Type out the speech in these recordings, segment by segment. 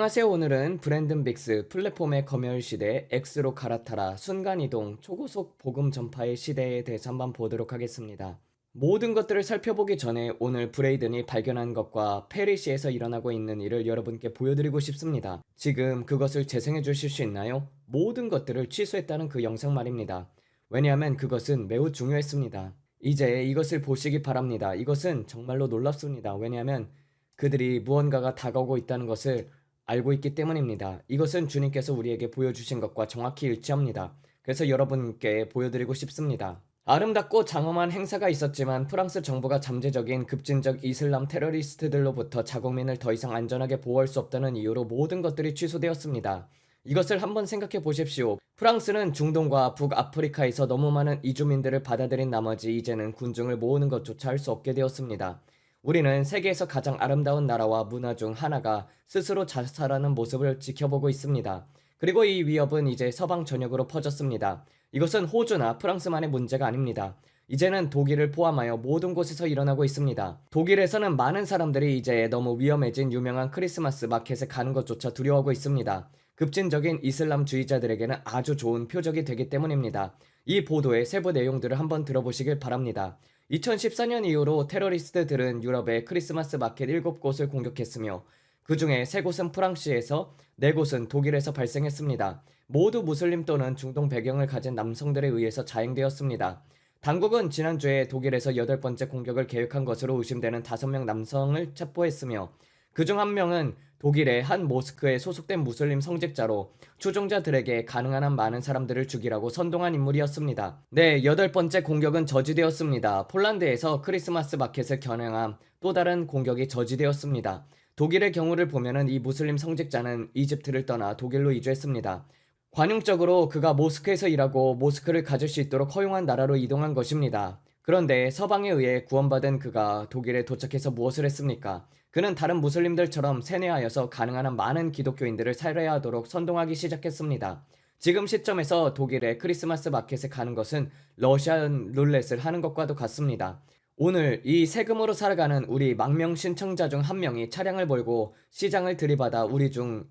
안녕하세요. 오늘은 브랜든 빅스 플랫폼의 검열 시대 X로 갈아타라 순간이동 초고속 복음 전파의 시대에 대해서 한번 보도록 하겠습니다. 모든 것들을 살펴보기 전에 오늘 브레이든이 발견한 것과 페리시에서 일어나고 있는 일을 여러분께 보여드리고 싶습니다. 지금 그것을 재생해 주실 수 있나요? 모든 것들을 취소했다는 그 영상 말입니다. 왜냐하면 그것은 매우 중요했습니다. 이제 이것을 보시기 바랍니다. 이것은 정말로 놀랍습니다. 왜냐하면 그들이 무언가가 다가오고 있다는 것을 알고 있기 때문입니다. 이것은 주님께서 우리에게 보여주신 것과 정확히 일치합니다. 그래서 여러분께 보여드리고 싶습니다. 아름답고 장엄한 행사가 있었지만 프랑스 정부가 잠재적인 급진적 이슬람 테러리스트들로부터 자국민을 더 이상 안전하게 보호할 수 없다는 이유로 모든 것들이 취소되었습니다. 이것을 한번 생각해 보십시오. 프랑스는 중동과 북아프리카에서 너무 많은 이주민들을 받아들인 나머지 이제는 군중을 모으는 것조차 할 수 없게 되었습니다. 우리는 세계에서 가장 아름다운 나라와 문화 중 하나가 스스로 자살하는 모습을 지켜보고 있습니다. 그리고 이 위협은 이제 서방 전역으로 퍼졌습니다. 이것은 호주나 프랑스만의 문제가 아닙니다. 이제는 독일을 포함하여 모든 곳에서 일어나고 있습니다. 독일에서는 많은 사람들이 이제 너무 위험해진 유명한 크리스마스 마켓에 가는 것조차 두려워하고 있습니다. 급진적인 이슬람주의자들에게는 아주 좋은 표적이 되기 때문입니다. 이 보도의 세부 내용들을 한번 들어보시길 바랍니다. 2014년 이후로 테러리스트들은 유럽의 크리스마스 마켓 7곳을 공격했으며 그 중에 3곳은 프랑스에서 4곳은 독일에서 발생했습니다. 모두 무슬림 또는 중동 배경을 가진 남성들에 의해서 자행되었습니다. 당국은 지난주에 독일에서 8번째 공격을 계획한 것으로 의심되는 5명 남성을 체포했으며 그중 1명은 독일의 한 모스크에 소속된 무슬림 성직자로 추종자들에게 가능한 한 많은 사람들을 죽이라고 선동한 인물이었습니다. 네, 8번째 공격은 저지되었습니다. 폴란드에서 크리스마스 마켓을 겨냥한 또 다른 공격이 저지되었습니다. 독일의 경우를 보면은 이 무슬림 성직자는 이집트를 떠나 독일로 이주했습니다. 관용적으로 그가 모스크에서 일하고 모스크를 가질 수 있도록 허용한 나라로 이동한 것입니다. 그런데 서방에 의해 구원받은 그가 독일에 도착해서 무엇을 했습니까? 그는 다른 무슬림들처럼 세뇌하여서 가능한 한 많은 기독교인들을 살해하도록 선동하기 시작했습니다. 지금 시점에서 독일의 크리스마스 마켓에 가는 것은 러시안 룰렛을 하는 것과도 같습니다. 오늘 이 세금으로 살아가는 우리 망명 신청자 중 1명이 차량을 몰고 시장을 들이받아 우리 중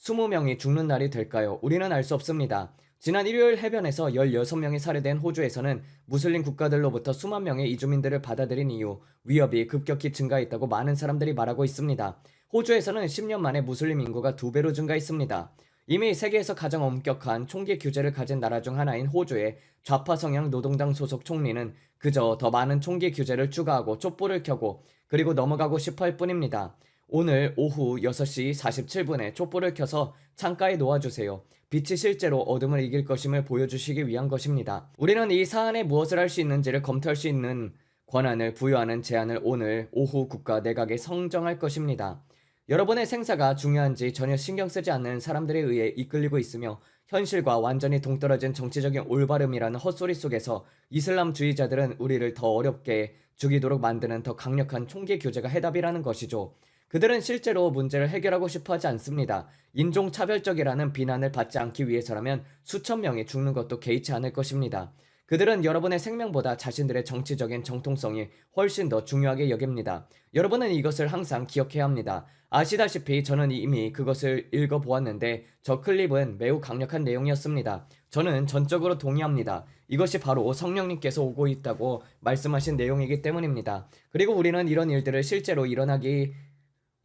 20명이 죽는 날이 될까요? 우리는 알 수 없습니다. 지난 일요일 해변에서 16명이 살해된 호주에서는 무슬림 국가들로부터 수만 명의 이주민들을 받아들인 이후 위협이 급격히 증가했다고 많은 사람들이 말하고 있습니다. 호주에서는 10년 만에 무슬림 인구가 2배로 증가했습니다. 이미 세계에서 가장 엄격한 총기 규제를 가진 나라 중 하나인 호주의 좌파 성향 노동당 소속 총리는 그저 더 많은 총기 규제를 추가하고 촛불을 켜고 그리고 넘어가고 싶어 할 뿐입니다. 오늘 오후 6시 47분에 촛불을 켜서 창가에 놓아주세요. 빛이 실제로 어둠을 이길 것임을 보여주시기 위한 것입니다. 우리는 이 사안에 무엇을 할 수 있는지를 검토할 수 있는 권한을 부여하는 제안을 오늘 오후 국가 내각에 성정할 것입니다. 여러분의 생사가 중요한지 전혀 신경 쓰지 않는 사람들에 의해 이끌리고 있으며 현실과 완전히 동떨어진 정치적인 올바름이라는 헛소리 속에서 이슬람주의자들은 우리를 더 어렵게 죽이도록 만드는 더 강력한 총기 규제가 해답이라는 것이죠. 그들은 실제로 문제를 해결하고 싶어 하지 않습니다. 인종차별적이라는 비난을 받지 않기 위해서라면 수천 명이 죽는 것도 개의치 않을 것입니다. 그들은 여러분의 생명보다 자신들의 정치적인 정통성이 훨씬 더 중요하게 여깁니다. 여러분은 이것을 항상 기억해야 합니다. 아시다시피 저는 이미 그것을 읽어보았는데 저 클립은 매우 강력한 내용이었습니다. 저는 전적으로 동의합니다. 이것이 바로 성령님께서 오고 있다고 말씀하신 내용이기 때문입니다. 그리고 우리는 이런 일들을 실제로 일어나기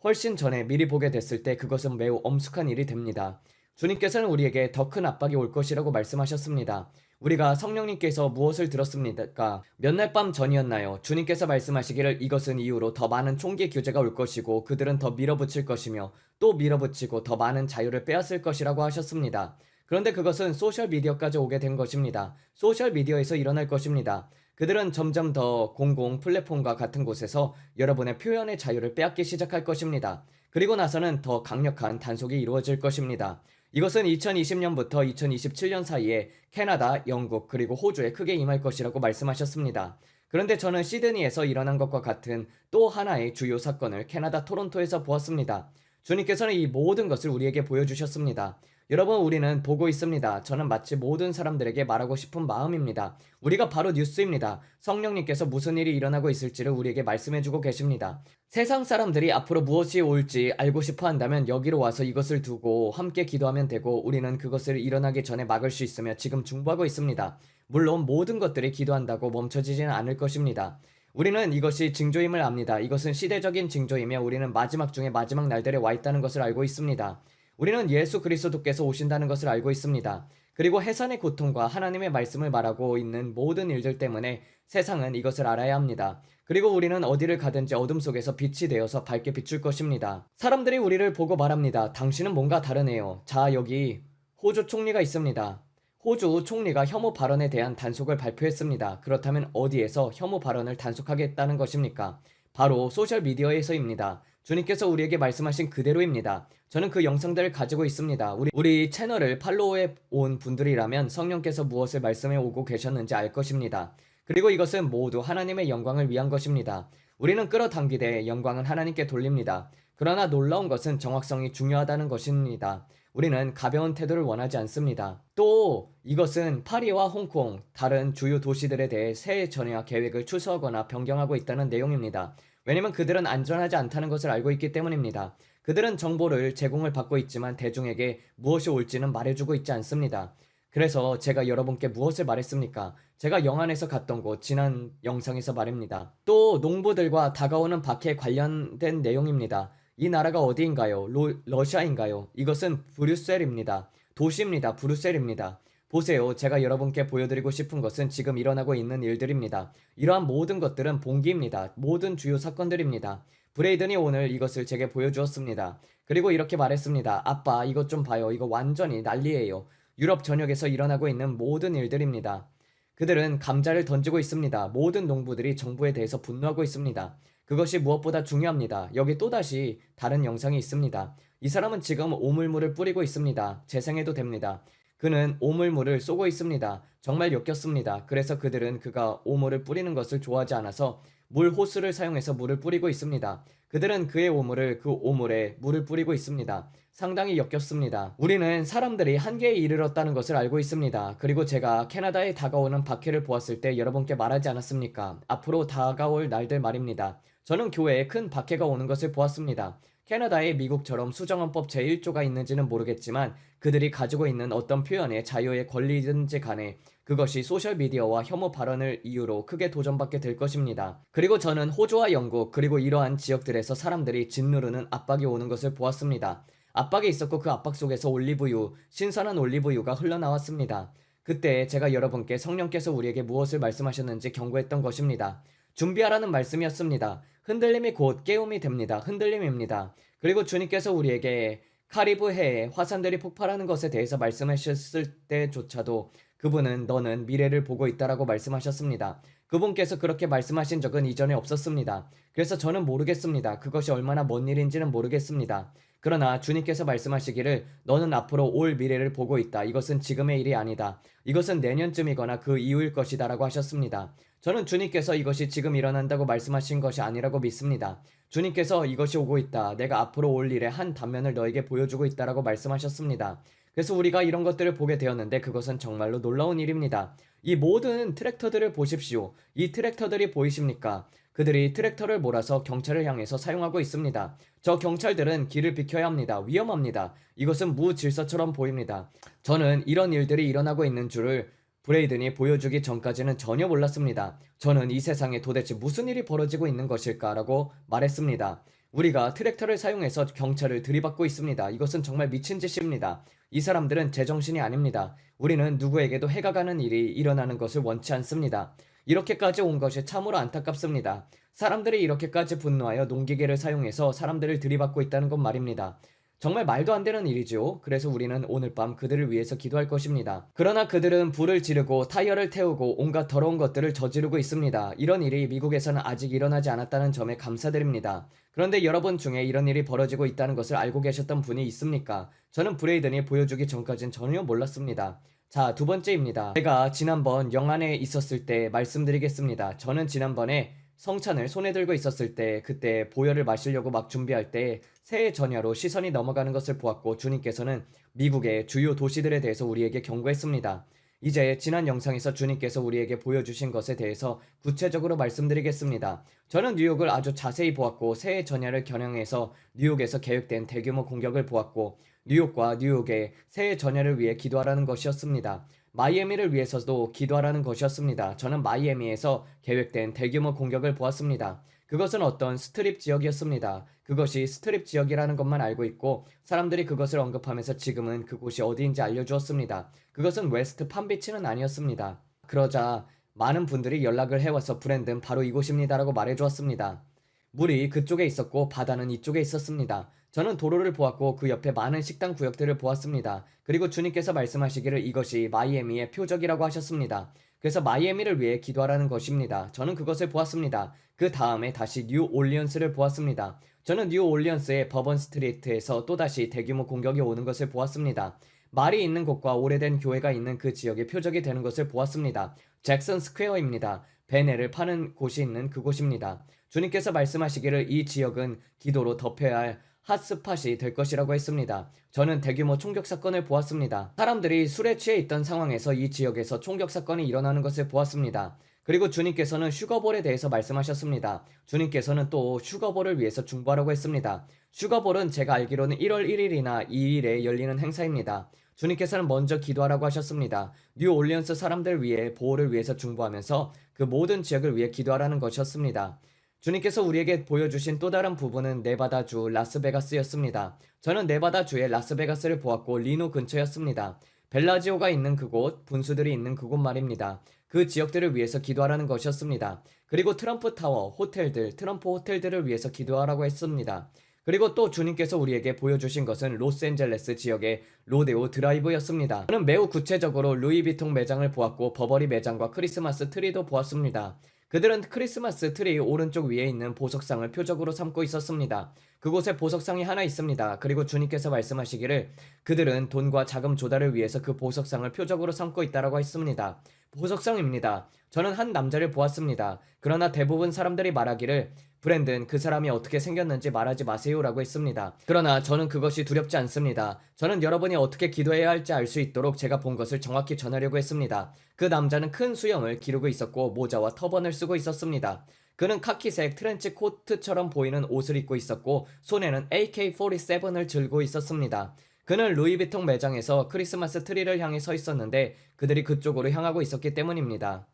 훨씬 전에 미리 보게 됐을 때 그것은 매우 엄숙한 일이 됩니다. 주님께서는 우리에게 더 큰 압박이 올 것이라고 말씀하셨습니다. 우리가 성령님께서 무엇을 들었습니까? 몇 날 밤 전이었나요? 주님께서 말씀하시기를 이것은 이후로 더 많은 총기 규제가 올 것이고 그들은 더 밀어붙일 것이며 또 밀어붙이고 더 많은 자유를 빼앗을 것이라고 하셨습니다. 그런데 그것은 소셜미디어까지 오게 된 것입니다. 소셜미디어에서 일어날 것입니다. 그들은 점점 더 공공 플랫폼과 같은 곳에서 여러분의 표현의 자유를 빼앗기 시작할 것입니다. 그리고 나서는 더 강력한 단속이 이루어질 것입니다. 이것은 2020년부터 2027년 사이에 캐나다, 영국, 그리고 호주에 크게 임할 것이라고 말씀하셨습니다. 그런데 저는 시드니에서 일어난 것과 같은 또 하나의 주요 사건을 캐나다 토론토에서 보았습니다. 주님께서는 이 모든 것을 우리에게 보여주셨습니다. 여러분, 우리는 보고 있습니다. 저는 마치 모든 사람들에게 말하고 싶은 마음입니다. 우리가 바로 뉴스입니다. 성령님께서 무슨 일이 일어나고 있을지를 우리에게 말씀해주고 계십니다. 세상 사람들이 앞으로 무엇이 올지 알고 싶어 한다면 여기로 와서 이것을 두고 함께 기도하면 되고, 우리는 그것을 일어나기 전에 막을 수 있으며 지금 중보하고 있습니다. 물론 모든 것들이 기도한다고 멈춰지지는 않을 것입니다. 우리는 이것이 징조임을 압니다. 이것은 시대적인 징조이며 우리는 마지막 중에 마지막 날들에 와 있다는 것을 알고 있습니다. 우리는 예수 그리스도께서 오신다는 것을 알고 있습니다. 그리고 해산의 고통과 하나님의 말씀을 말하고 있는 모든 일들 때문에 세상은 이것을 알아야 합니다. 그리고 우리는 어디를 가든지 어둠 속에서 빛이 되어서 밝게 비출 것입니다. 사람들이 우리를 보고 말합니다. 당신은 뭔가 다르네요. 자, 여기 호주 총리가 있습니다. 호주 총리가 혐오 발언에 대한 단속을 발표했습니다. 그렇다면 어디에서 혐오 발언을 단속하겠다는 것입니까? 바로 소셜미디어에서입니다. 주님께서 우리에게 말씀하신 그대로입니다. 저는 그 영상들을 가지고 있습니다. 우리 채널을 팔로우해 온 분들이라면 성령께서 무엇을 말씀해 오고 계셨는지 알 것입니다. 그리고 이것은 모두 하나님의 영광을 위한 것입니다. 우리는 끌어당기되 영광은 하나님께 돌립니다. 그러나 놀라운 것은 정확성이 중요하다는 것입니다. 우리는 가벼운 태도를 원하지 않습니다. 또 이것은 파리와 홍콩, 다른 주요 도시들에 대해 새해 전야 계획을 취소하거나 변경하고 있다는 내용입니다. 왜냐면 그들은 안전하지 않다는 것을 알고 있기 때문입니다. 그들은 정보를 제공을 받고 있지만 대중에게 무엇이 올지는 말해주고 있지 않습니다. 그래서 제가 여러분께 무엇을 말했습니까? 제가 영안에서 갔던 곳, 지난 영상에서 말입니다. 또 농부들과 다가오는 박해에 관련된 내용입니다. 이 나라가 어디인가요? 러시아인가요? 이것은 브뤼셀입니다. 도시입니다. 브뤼셀입니다. 보세요. 제가 여러분께 보여드리고 싶은 것은 지금 일어나고 있는 일들입니다. 이러한 모든 것들은 봉기입니다. 모든 주요 사건들입니다. 브레이든이 오늘 이것을 제게 보여주었습니다. 그리고 이렇게 말했습니다. 아빠, 이것 좀 봐요. 이거 완전히 난리예요. 유럽 전역에서 일어나고 있는 모든 일들입니다. 그들은 감자를 던지고 있습니다. 모든 농부들이 정부에 대해서 분노하고 있습니다. 그것이 무엇보다 중요합니다. 여기 또다시 다른 영상이 있습니다. 이 사람은 지금 오물물을 뿌리고 있습니다. 재생해도 됩니다. 그는 오물물을 쏘고 있습니다. 정말 역겹습니다. 그래서 그들은 그가 오물을 뿌리는 것을 좋아하지 않아서 물 호스를 사용해서 물을 뿌리고 있습니다. 그들은 그의 오물을 그 오물에 물을 뿌리고 있습니다. 상당히 역겹습니다. 우리는 사람들이 한계에 이르렀다는 것을 알고 있습니다. 그리고 제가 캐나다에 다가오는 박해를 보았을 때 여러분께 말하지 않았습니까? 앞으로 다가올 날들 말입니다. 저는 교회에 큰 박해가 오는 것을 보았습니다. 캐나다에 미국처럼 수정헌법 제1조가 있는지는 모르겠지만 그들이 가지고 있는 어떤 표현의 자유의 권리든지 간에 그것이 소셜미디어와 혐오 발언을 이유로 크게 도전받게 될 것입니다. 그리고 저는 호주와 영국 그리고 이러한 지역들에서 사람들이 짓누르는 압박이 오는 것을 보았습니다. 압박이 있었고 그 압박 속에서 올리브유, 신선한 올리브유가 흘러나왔습니다. 그때 제가 여러분께 성령께서 우리에게 무엇을 말씀하셨는지 경고했던 것입니다. 준비하라는 말씀이었습니다. 흔들림이 곧 깨움이 됩니다. 흔들림입니다. 그리고 주님께서 우리에게 카리브해에 화산들이 폭발하는 것에 대해서 말씀하셨을 때조차도 그분은 너는 미래를 보고 있다라고 말씀하셨습니다. 그분께서 그렇게 말씀하신 적은 이전에 없었습니다. 그래서 저는 모르겠습니다. 그것이 얼마나 먼 일인지는 모르겠습니다. 그러나 주님께서 말씀하시기를 너는 앞으로 올 미래를 보고 있다. 이것은 지금의 일이 아니다. 이것은 내년쯤이거나 그 이후일 것이다 라고 하셨습니다. 저는 주님께서 이것이 지금 일어난다고 말씀하신 것이 아니라고 믿습니다. 주님께서 이것이 오고 있다. 내가 앞으로 올 일의 한 단면을 너에게 보여주고 있다라고 말씀하셨습니다. 그래서 우리가 이런 것들을 보게 되었는데 그것은 정말로 놀라운 일입니다. 이 모든 트랙터들을 보십시오. 이 트랙터들이 보이십니까? 그들이 트랙터를 몰아서 경찰을 향해서 사용하고 있습니다. 저 경찰들은 길을 비켜야 합니다. 위험합니다. 이것은 무질서처럼 보입니다. 저는 이런 일들이 일어나고 있는 줄을 브레이든이 보여주기 전까지는 전혀 몰랐습니다. 저는 이 세상에 도대체 무슨 일이 벌어지고 있는 것일까라고 말했습니다. 우리가 트랙터를 사용해서 경찰을 들이받고 있습니다. 이것은 정말 미친 짓입니다. 이 사람들은 제정신이 아닙니다. 우리는 누구에게도 해가 가는 일이 일어나는 것을 원치 않습니다. 이렇게까지 온 것이 참으로 안타깝습니다. 사람들이 이렇게까지 분노하여 농기계를 사용해서 사람들을 들이받고 있다는 건 말입니다. 정말 말도 안 되는 일이죠. 그래서 우리는 오늘 밤 그들을 위해서 기도할 것입니다. 그러나 그들은 불을 지르고 타이어를 태우고 온갖 더러운 것들을 저지르고 있습니다. 이런 일이 미국에서는 아직 일어나지 않았다는 점에 감사드립니다. 그런데 여러분 중에 이런 일이 벌어지고 있다는 것을 알고 계셨던 분이 있습니까? 저는 브레이든이 보여주기 전까진 전혀 몰랐습니다. 자, 두 번째입니다. 제가 지난번 영안에 있었을 때 말씀드리겠습니다. 저는 지난번에 성찬을 손에 들고 있었을 때 그때 보혈을 마시려고 막 준비할 때 새해 전야로 시선이 넘어가는 것을 보았고 주님께서는 미국의 주요 도시들에 대해서 우리에게 경고했습니다. 이제 지난 영상에서 주님께서 우리에게 보여주신 것에 대해서 구체적으로 말씀드리겠습니다. 저는 뉴욕을 아주 자세히 보았고 새해 전야를 겨냥해서 뉴욕에서 계획된 대규모 공격을 보았고 뉴욕과 뉴욕의 새해 전야를 위해 기도하라는 것이었습니다. 마이애미를 위해서도 기도하라는 것이었습니다. 저는 마이애미에서 계획된 대규모 공격을 보았습니다. 그것은 어떤 스트립 지역이었습니다. 그것이 스트립 지역이라는 것만 알고 있고 사람들이 그것을 언급하면서 지금은 그곳이 어디인지 알려주었습니다. 그것은 웨스트 팜비치는 아니었습니다. 그러자 많은 분들이 연락을 해와서 브랜든 바로 이곳입니다라고 말해주었습니다. 물이 그쪽에 있었고 바다는 이쪽에 있었습니다. 저는 도로를 보았고 그 옆에 많은 식당 구역들을 보았습니다. 그리고 주님께서 말씀하시기를 이것이 마이애미의 표적이라고 하셨습니다. 그래서 마이애미를 위해 기도하라는 것입니다. 저는 그것을 보았습니다. 그 다음에 다시 뉴올리언스를 보았습니다. 저는 뉴올리언스의 버번 스트리트에서 또다시 대규모 공격이 오는 것을 보았습니다. 말이 있는 곳과 오래된 교회가 있는 그 지역의 표적이 되는 것을 보았습니다. 잭슨 스퀘어입니다. 베네를 파는 곳이 있는 그곳입니다. 주님께서 말씀하시기를 이 지역은 기도로 덮여야 할 핫스팟이 될 것이라고 했습니다. 저는 대규모 총격 사건을 보았습니다. 사람들이 술에 취해 있던 상황에서 이 지역에서 총격 사건이 일어나는 것을 보았습니다. 그리고 주님께서는 슈거볼에 대해서 말씀하셨습니다. 주님께서는 또 슈거볼을 위해서 중보하라고 했습니다. 슈거볼은 제가 알기로는 1월 1일이나 2일에 열리는 행사입니다. 주님께서는 먼저 기도하라고 하셨습니다. 뉴올리언스 사람들 위해 보호를 위해서 중보하면서 그 모든 지역을 위해 기도하라는 것이었습니다. 주님께서 우리에게 보여주신 또 다른 부분은 네바다주 라스베가스였습니다. 저는 네바다주의 라스베가스를 보았고 리노 근처였습니다. 벨라지오가 있는 그곳, 분수들이 있는 그곳 말입니다. 그 지역들을 위해서 기도하라는 것이었습니다. 그리고 트럼프 타워, 호텔들, 트럼프 호텔들을 위해서 기도하라고 했습니다. 그리고 또 주님께서 우리에게 보여주신 것은 로스앤젤레스 지역의 로데오 드라이브였습니다. 저는 매우 구체적으로 루이비통 매장을 보았고 버버리 매장과 크리스마스 트리도 보았습니다. 그들은 크리스마스 트리 오른쪽 위에 있는 보석상을 표적으로 삼고 있었습니다. 그곳에 보석상이 하나 있습니다. 그리고 주님께서 말씀하시기를 그들은 돈과 자금 조달을 위해서 그 보석상을 표적으로 삼고 있다라고 했습니다. 보석상입니다. 저는 한 남자를 보았습니다. 그러나 대부분 사람들이 말하기를 브랜든 그 사람이 어떻게 생겼는지 말하지 마세요라고 했습니다. 그러나 저는 그것이 두렵지 않습니다. 저는 여러분이 어떻게 기도해야 할지 알 수 있도록 제가 본 것을 정확히 전하려고 했습니다. 그 남자는 큰 수염을 기르고 있었고 모자와 터번을 쓰고 있었습니다. 그는 카키색 트렌치 코트처럼 보이는 옷을 입고 있었고 손에는 AK-47을 들고 있었습니다. 그는 루이비통 매장에서 크리스마스 트리를 향해 서 있었는데 그들이 그쪽으로 향하고 있었기 때문입니다.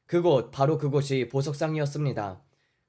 그곳, 바로 그곳이 보석상이었습니다.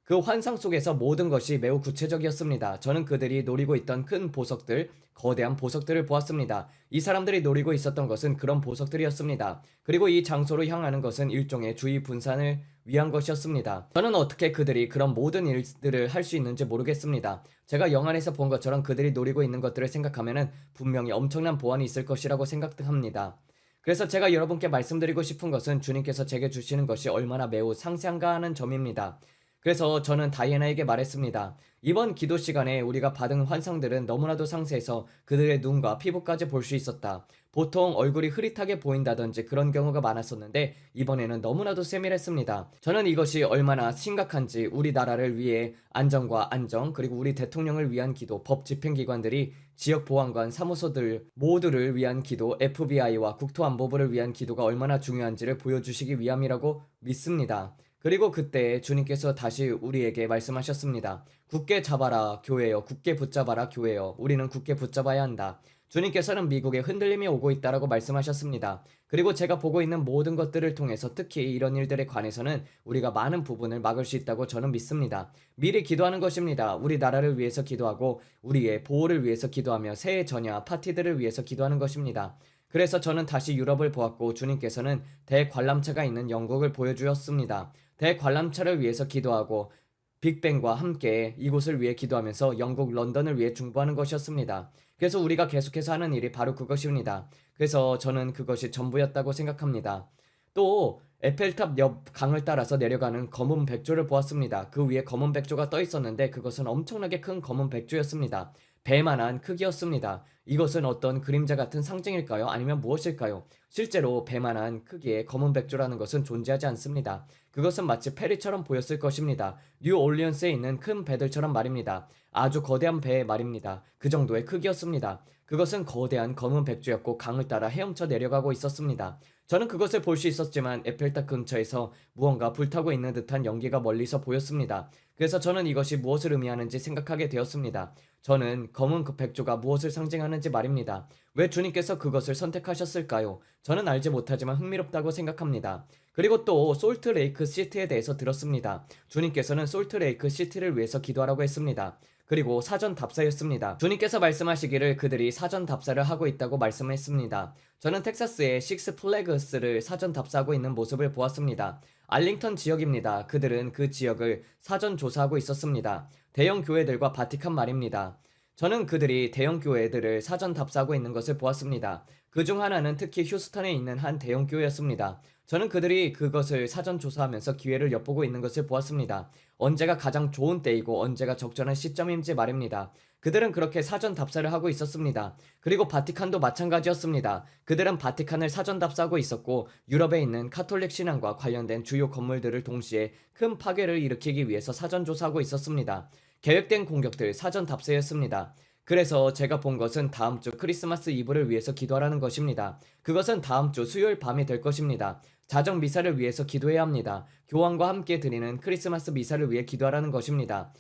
그 환상 속에서 모든 것이 매우 구체적이었습니다. 저는 그들이 노리고 있던 큰 보석들, 거대한 보석들을 보았습니다. 이 사람들이 노리고 있었던 것은 그런 보석들이었습니다. 그리고 이 장소로 향하는 것은 일종의 주의 분산을 위한 것이었습니다. 저는 어떻게 그들이 그런 모든 일들을 할 수 있는지 모르겠습니다. 제가 영화에서 본 것처럼 그들이 노리고 있는 것들을 생각하면 분명히 엄청난 보안이 있을 것이라고 생각합니다. 그래서 제가 여러분께 말씀드리고 싶은 것은 주님께서 제게 주시는 것이 얼마나 매우 상세한가 하는 점입니다. 그래서 저는 다이애나에게 말했습니다. 이번 기도 시간에 우리가 받은 환상들은 너무나도 상세해서 그들의 눈과 피부까지 볼 수 있었다. 보통 얼굴이 흐릿하게 보인다든지 그런 경우가 많았었는데 이번에는 너무나도 세밀했습니다. 저는 이것이 얼마나 심각한지 우리나라를 위해 안전과 안정 그리고 우리 대통령을 위한 기도, 법 집행기관들이 지역보안관 사무소들 모두를 위한 기도, FBI와 국토안보부를 위한 기도가 얼마나 중요한지를 보여주시기 위함이라고 믿습니다. 그리고 그때 주님께서 다시 우리에게 말씀하셨습니다. 굳게 잡아라 교회여, 굳게 붙잡아라 교회여, 우리는 굳게 붙잡아야 한다. 주님께서는 미국에 흔들림이 오고 있다라고 말씀하셨습니다. 그리고 제가 보고 있는 모든 것들을 통해서 특히 이런 일들에 관해서는 우리가 많은 부분을 막을 수 있다고 저는 믿습니다. 미리 기도하는 것입니다. 우리 나라를 위해서 기도하고 우리의 보호를 위해서 기도하며 새해 전야 파티들을 위해서 기도하는 것입니다. 그래서 저는 다시 유럽을 보았고 주님께서는 대관람차가 있는 영국을 보여주었습니다. 대관람차를 위해서 기도하고 빅뱅과 함께 이곳을 위해 기도하면서 영국 런던을 위해 중보하는 것이었습니다. 그래서 우리가 계속해서 하는 일이 바로 그것입니다. 그래서 저는 그것이 전부였다고 생각합니다. 또 에펠탑 옆 강을 따라서 내려가는 검은 백조를 보았습니다. 그 위에 검은 백조가 떠 있었는데 그것은 엄청나게 큰 검은 백조였습니다. 배만한 크기였습니다. 이것은 어떤 그림자 같은 상징일까요? 아니면 무엇일까요? 실제로 배만한 크기의 검은 백조라는 것은 존재하지 않습니다. 그것은 마치 페리처럼 보였을 것입니다. 뉴올리언스에 있는 큰 배들처럼 말입니다. 아주 거대한 배 말입니다. 그 정도의 크기였습니다. 그것은 거대한 검은 백조였고 강을 따라 헤엄쳐 내려가고 있었습니다. 저는 그것을 볼 수 있었지만 에펠탑 근처에서 무언가 불타고 있는 듯한 연기가 멀리서 보였습니다. 그래서 저는 이것이 무엇을 의미하는지 생각하게 되었습니다. 저는 검은 그 백조가 무엇을 상징하는지 말입니다. 왜 주님께서 그것을 선택하셨을까요? 저는 알지 못하지만 흥미롭다고 생각합니다. 그리고 또 솔트레이크 시티에 대해서 들었습니다. 주님께서는 솔트레이크 시티를 위해서 기도하라고 했습니다. 그리고 사전 답사였습니다. 주님께서 말씀하시기를 그들이 사전 답사를 하고 있다고 말씀했습니다. 저는 텍사스의 식스 플래그스를 사전 답사하고 있는 모습을 보았습니다. 알링턴 지역입니다. 그들은 그 지역을 사전 조사하고 있었습니다. 대형 교회들과 바티칸 말입니다. 저는 그들이 대형 교회들을 사전 답사하고 있는 것을 보았습니다. 그중 하나는 특히 휴스턴에 있는 한 대형 교회였습니다. 저는 그들이 그것을 사전 조사하면서 기회를 엿보고 있는 것을 보았습니다. 언제가 가장 좋은 때이고 언제가 적절한 시점인지 말입니다. 그들은 그렇게 사전 답사를 하고 있었습니다. 그리고 바티칸도 마찬가지였습니다. 그들은 바티칸을 사전 답사하고 있었고 유럽에 있는 카톨릭 신앙과 관련된 주요 건물들을 동시에 큰 파괴를 일으키기 위해서 사전 조사하고 있었습니다. 계획된 공격들 사전 답사였습니다. 그래서 제가 본 것은 다음 주 크리스마스 이브를 위해서 기도하라는 것입니다. 그것은 다음 주 수요일 밤이 될 것입니다. 자정 미사를 위해서 기도해야 합니다. 교황과 함께 드리는 크리스마스 미사를 위해 기도하라는 것입니다.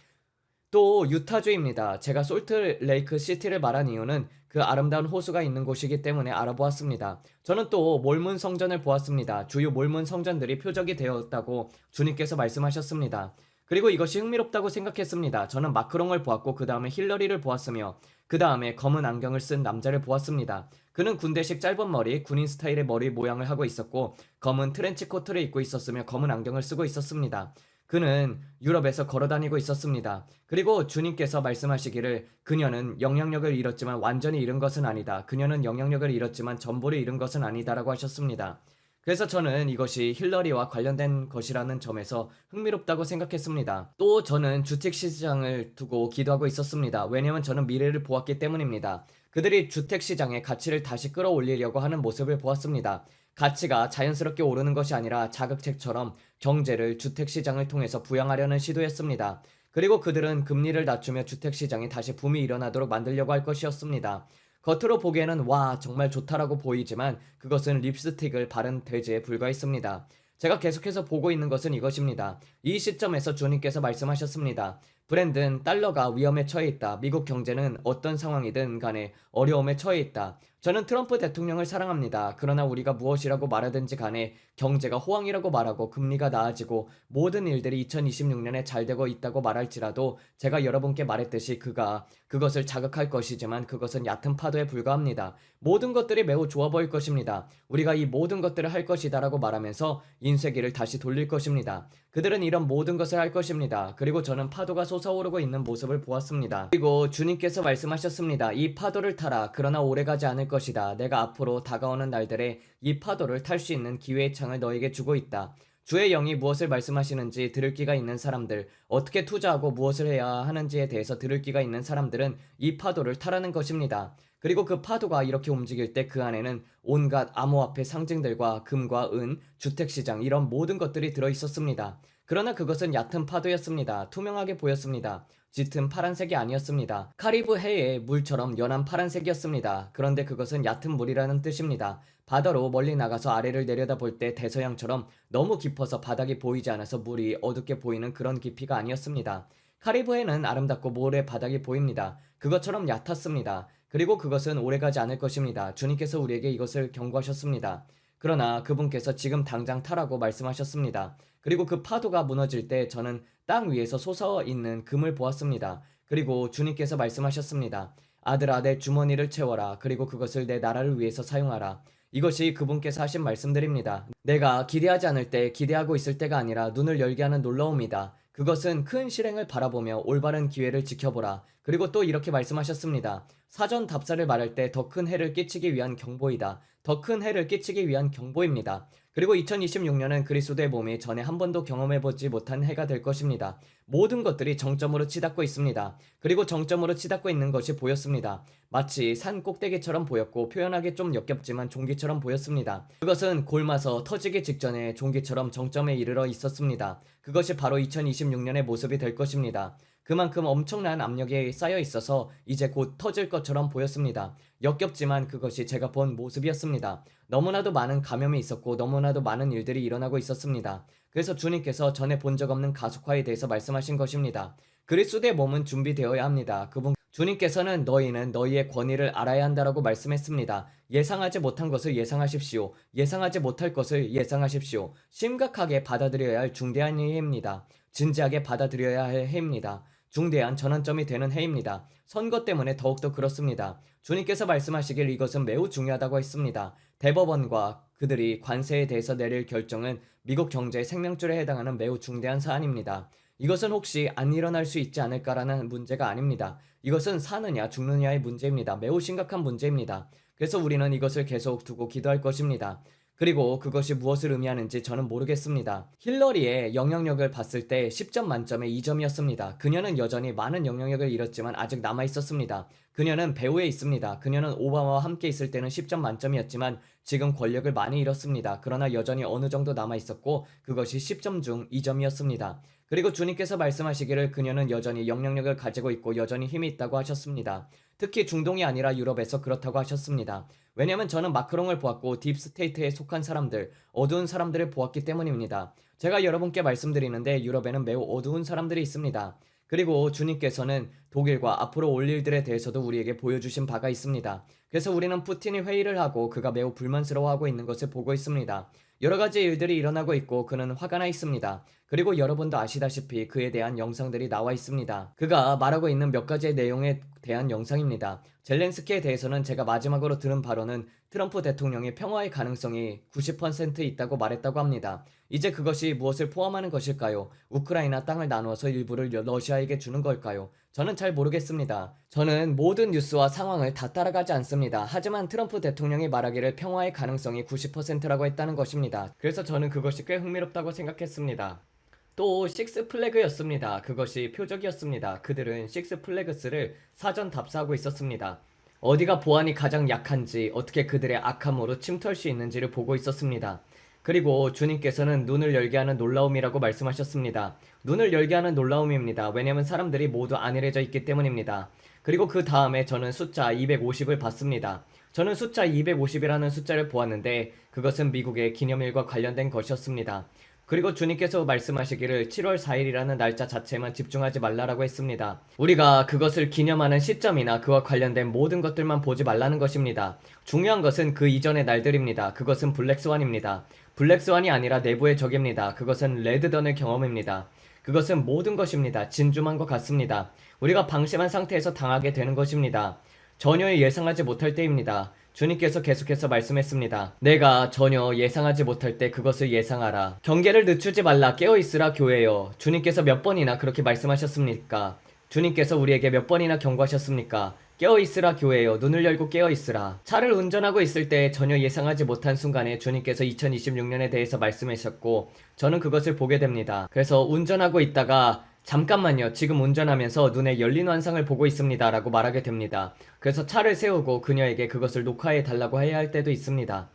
또 유타주입니다. 제가 솔트레이크 시티를 말한 이유는 그 아름다운 호수가 있는 곳이기 때문에 알아보았습니다. 저는 또 몰문 성전을 보았습니다. 주요 몰문 성전들이 표적이 되었다고 주님께서 말씀하셨습니다. 그리고 이것이 흥미롭다고 생각했습니다. 저는 마크롱을 보았고 그 다음에 힐러리를 보았으며 그 다음에 검은 안경을 쓴 남자를 보았습니다. 그는 군대식 짧은 머리, 군인 스타일의 머리 모양을 하고 있었고 검은 트렌치 코트를 입고 있었으며 검은 안경을 쓰고 있었습니다. 그는 유럽에서 걸어다니고 있었습니다. 그리고 주님께서 말씀하시기를 그녀는 영향력을 잃었지만 완전히 잃은 것은 아니다. 그녀는 영향력을 잃었지만 전부를 잃은 것은 아니다라고 하셨습니다. 그래서 저는 이것이 힐러리와 관련된 것이라는 점에서 흥미롭다고 생각했습니다. 또 저는 주택시장을 두고 기도하고 있었습니다. 왜냐하면 저는 미래를 보았기 때문입니다. 그들이 주택시장의 가치를 다시 끌어올리려고 하는 모습을 보았습니다. 가치가 자연스럽게 오르는 것이 아니라 자극책처럼 경제를 주택시장을 통해서 부양하려는 시도였습니다. 그리고 그들은 금리를 낮추며 주택시장이 다시 붐이 일어나도록 만들려고 할 것이었습니다. 겉으로 보기에는 와 정말 좋다라고 보이지만 그것은 립스틱을 바른 돼지에 불과했습니다. 제가 계속해서 보고 있는 것은 이것입니다. 이 시점에서 주님께서 말씀하셨습니다. 브랜든 달러가 위험에 처해 있다. 미국 경제는 어떤 상황이든 간에 어려움에 처해 있다. 저는 트럼프 대통령을 사랑합니다. 그러나 우리가 무엇이라고 말하든지 간에 경제가 호황이라고 말하고 금리가 나아지고 모든 일들이 2026년에 잘 되고 있다고 말할지라도 제가 여러분께 말했듯이 그것을 자극할 것이지만 그것은 얕은 파도에 불과합니다. 모든 것들이 매우 좋아 보일 것입니다. 우리가 이 모든 것들을 할 것이다라고 말하면서 인쇄기를 다시 돌릴 것입니다. 그들은 이런 모든 것을 할 것입니다. 그리고 저는 파도가 솟아오르고 있는 모습을 보았습니다. 그리고 주님께서 말씀하셨습니다. 이 파도를 타라. 그러나 오래가지 않을 것이다. 내가 앞으로 다가오는 날들에 이 파도를 탈 수 있는 기회의 창을 너에게 주고 있다. 주의 영이 무엇을 말씀하시는지 들을 귀가 있는 사람들, 어떻게 투자하고 무엇을 해야 하는지에 대해서 들을 귀가 있는 사람들은 이 파도를 타라는 것입니다. 그리고 그 파도가 이렇게 움직일 때 그 안에는 온갖 암호화폐 상징들과 금과 은, 주택시장 이런 모든 것들이 들어있었습니다. 그러나 그것은 얕은 파도였습니다. 투명하게 보였습니다. 짙은 파란색이 아니었습니다. 카리브 해의 물처럼 연한 파란색이었습니다. 그런데 그것은 얕은 물이라는 뜻입니다. 바다로 멀리 나가서 아래를 내려다볼 때 대서양처럼 너무 깊어서 바닥이 보이지 않아서 물이 어둡게 보이는 그런 깊이가 아니었습니다. 카리브해는 아름답고 모래 바닥이 보입니다. 그것처럼 얕았습니다. 그리고 그것은 오래가지 않을 것입니다. 주님께서 우리에게 이것을 경고하셨습니다. 그러나 그분께서 지금 당장 타라고 말씀하셨습니다. 그리고 그 파도가 무너질 때 저는 땅 위에서 솟아있는 금을 보았습니다. 그리고 주님께서 말씀하셨습니다. 아들아 내 주머니를 채워라. 그리고 그것을 내 나라를 위해서 사용하라. 이것이 그분께서 하신 말씀들입니다. 내가 기대하지 않을 때 기대하고 있을 때가 아니라 눈을 열게 하는 놀라움이다. 그것은 큰 실행을 바라보며 올바른 기회를 지켜보라. 그리고 또 이렇게 말씀하셨습니다. 사전 답사를 말할 때 더 큰 해를 끼치기 위한 경보이다. 더 큰 해를 끼치기 위한 경보입니다. 그리고 2026년은 그리스도의 몸이 전에 한 번도 경험해보지 못한 해가 될 것입니다. 모든 것들이 정점으로 치닫고 있습니다. 그리고 정점으로 치닫고 있는 것이 보였습니다. 마치 산 꼭대기처럼 보였고 표현하기 좀 역겹지만 종기처럼 보였습니다. 그것은 골마서 터지기 직전에 종기처럼 정점에 이르러 있었습니다. 그것이 바로 2026년의 모습이 될 것입니다. 그만큼 엄청난 압력이 쌓여 있어서 이제 곧 터질 것처럼 보였습니다. 역겹지만 그것이 제가 본 모습이었습니다. 너무나도 많은 감염이 있었고 너무나도 많은 일들이 일어나고 있었습니다. 그래서 주님께서 전에 본 적 없는 가속화에 대해서 말씀하신 것입니다. 그리스도의 몸은 준비되어야 합니다. 주님께서는 너희는 너희의 권위를 알아야 한다라고 말씀했습니다. 예상하지 못한 것을 예상하십시오. 예상하지 못할 것을 예상하십시오. 심각하게 받아들여야 할 중대한 해입니다. 진지하게 받아들여야 할 해입니다. 중대한 전환점이 되는 해입니다. 선거 때문에 더욱더 그렇습니다. 주님께서 말씀하시길 이것은 매우 중요하다고 했습니다. 대법원과 그들이 관세에 대해서 내릴 결정은 미국 경제의 생명줄에 해당하는 매우 중대한 사안입니다. 이것은 혹시 안 일어날 수 있지 않을까라는 문제가 아닙니다. 이것은 사느냐 죽느냐의 문제입니다. 매우 심각한 문제입니다. 그래서 우리는 이것을 계속 두고 기도할 것입니다. 그리고 그것이 무엇을 의미하는지 저는 모르겠습니다. 힐러리의 영향력을 봤을 때 10점 만점에 2점이었습니다. 그녀는 여전히 많은 영향력을 잃었지만 아직 남아있었습니다. 그녀는 배후에 있습니다. 그녀는 오바마와 함께 있을 때는 10점 만점이었지만 지금 권력을 많이 잃었습니다. 그러나 여전히 어느 정도 남아있었고 그것이 10점 중 2점이었습니다. 그리고 주님께서 말씀하시기를 그녀는 여전히 영향력을 가지고 있고 여전히 힘이 있다고 하셨습니다. 특히 중동이 아니라 유럽에서 그렇다고 하셨습니다. 왜냐하면 저는 마크롱을 보았고 딥스테이트에 속한 사람들, 어두운 사람들을 보았기 때문입니다. 제가 여러분께 말씀드리는데 유럽에는 매우 어두운 사람들이 있습니다. 그리고 주님께서는 독일과 앞으로 올 일들에 대해서도 우리에게 보여주신 바가 있습니다. 그래서 우리는 푸틴이 회의를 하고 그가 매우 불만스러워하고 있는 것을 보고 있습니다. 여러 가지 일들이 일어나고 있고 그는 화가 나 있습니다. 그리고 여러분도 아시다시피 그에 대한 영상들이 나와 있습니다. 그가 말하고 있는 몇 가지의 내용에 대한 영상입니다. 젤렌스키에 대해서는 제가 마지막으로 들은 바로는 트럼프 대통령이 평화의 가능성이 90% 있다고 말했다고 합니다. 이제 그것이 무엇을 포함하는 것일까요? 우크라이나 땅을 나누어서 일부를 러시아에게 주는 걸까요? 저는 잘 모르겠습니다. 저는 모든 뉴스와 상황을 다 따라가지 않습니다. 하지만 트럼프 대통령이 말하기를 평화의 가능성이 90%라고 했다는 것입니다. 그래서 저는 그것이 꽤 흥미롭다고 생각했습니다. 또 식스 플래그였습니다. 그것이 표적이었습니다. 그들은 식스 플래그스를 사전 답사하고 있었습니다. 어디가 보안이 가장 약한지, 어떻게 그들의 악함으로 침투할 수 있는지를 보고 있었습니다. 그리고 주님께서는 눈을 열게 하는 놀라움이라고 말씀하셨습니다. 눈을 열게 하는 놀라움입니다. 왜냐하면 사람들이 모두 안일해져 있기 때문입니다. 그리고 그 다음에 저는 숫자 250을 봤습니다. 저는 숫자 250이라는 숫자를 보았는데 그것은 미국의 기념일과 관련된 것이었습니다. 그리고 주님께서 말씀하시기를 7월 4일이라는 날짜 자체만 집중하지 말라라고 했습니다. 우리가 그것을 기념하는 시점이나 그와 관련된 모든 것들만 보지 말라는 것입니다. 중요한 것은 그 이전의 날들입니다. 그것은 블랙스완입니다. 블랙스완이 아니라 내부의 적입니다. 그것은 레드던의 경험입니다. 그것은 모든 것입니다. 진주만 것 같습니다. 우리가 방심한 상태에서 당하게 되는 것입니다. 전혀 예상하지 못할 때입니다. 주님께서 계속해서 말씀했습니다. 내가 전혀 예상하지 못할 때 그것을 예상하라. 경계를 늦추지 말라. 깨어있으라 교회여. 주님께서 몇 번이나 그렇게 말씀하셨습니까? 주님께서 우리에게 몇 번이나 경고하셨습니까? 깨어있으라 교회여. 눈을 열고 깨어있으라. 차를 운전하고 있을 때 전혀 예상하지 못한 순간에 주님께서 2026년에 대해서 말씀하셨고 저는 그것을 보게 됩니다. 그래서 운전하고 있다가 잠깐만요. 지금 운전하면서 눈에 열린 환상을 보고 있습니다. 라고 말하게 됩니다. 그래서 차를 세우고 그녀에게 그것을 녹화해 달라고 해야 할 때도 있습니다.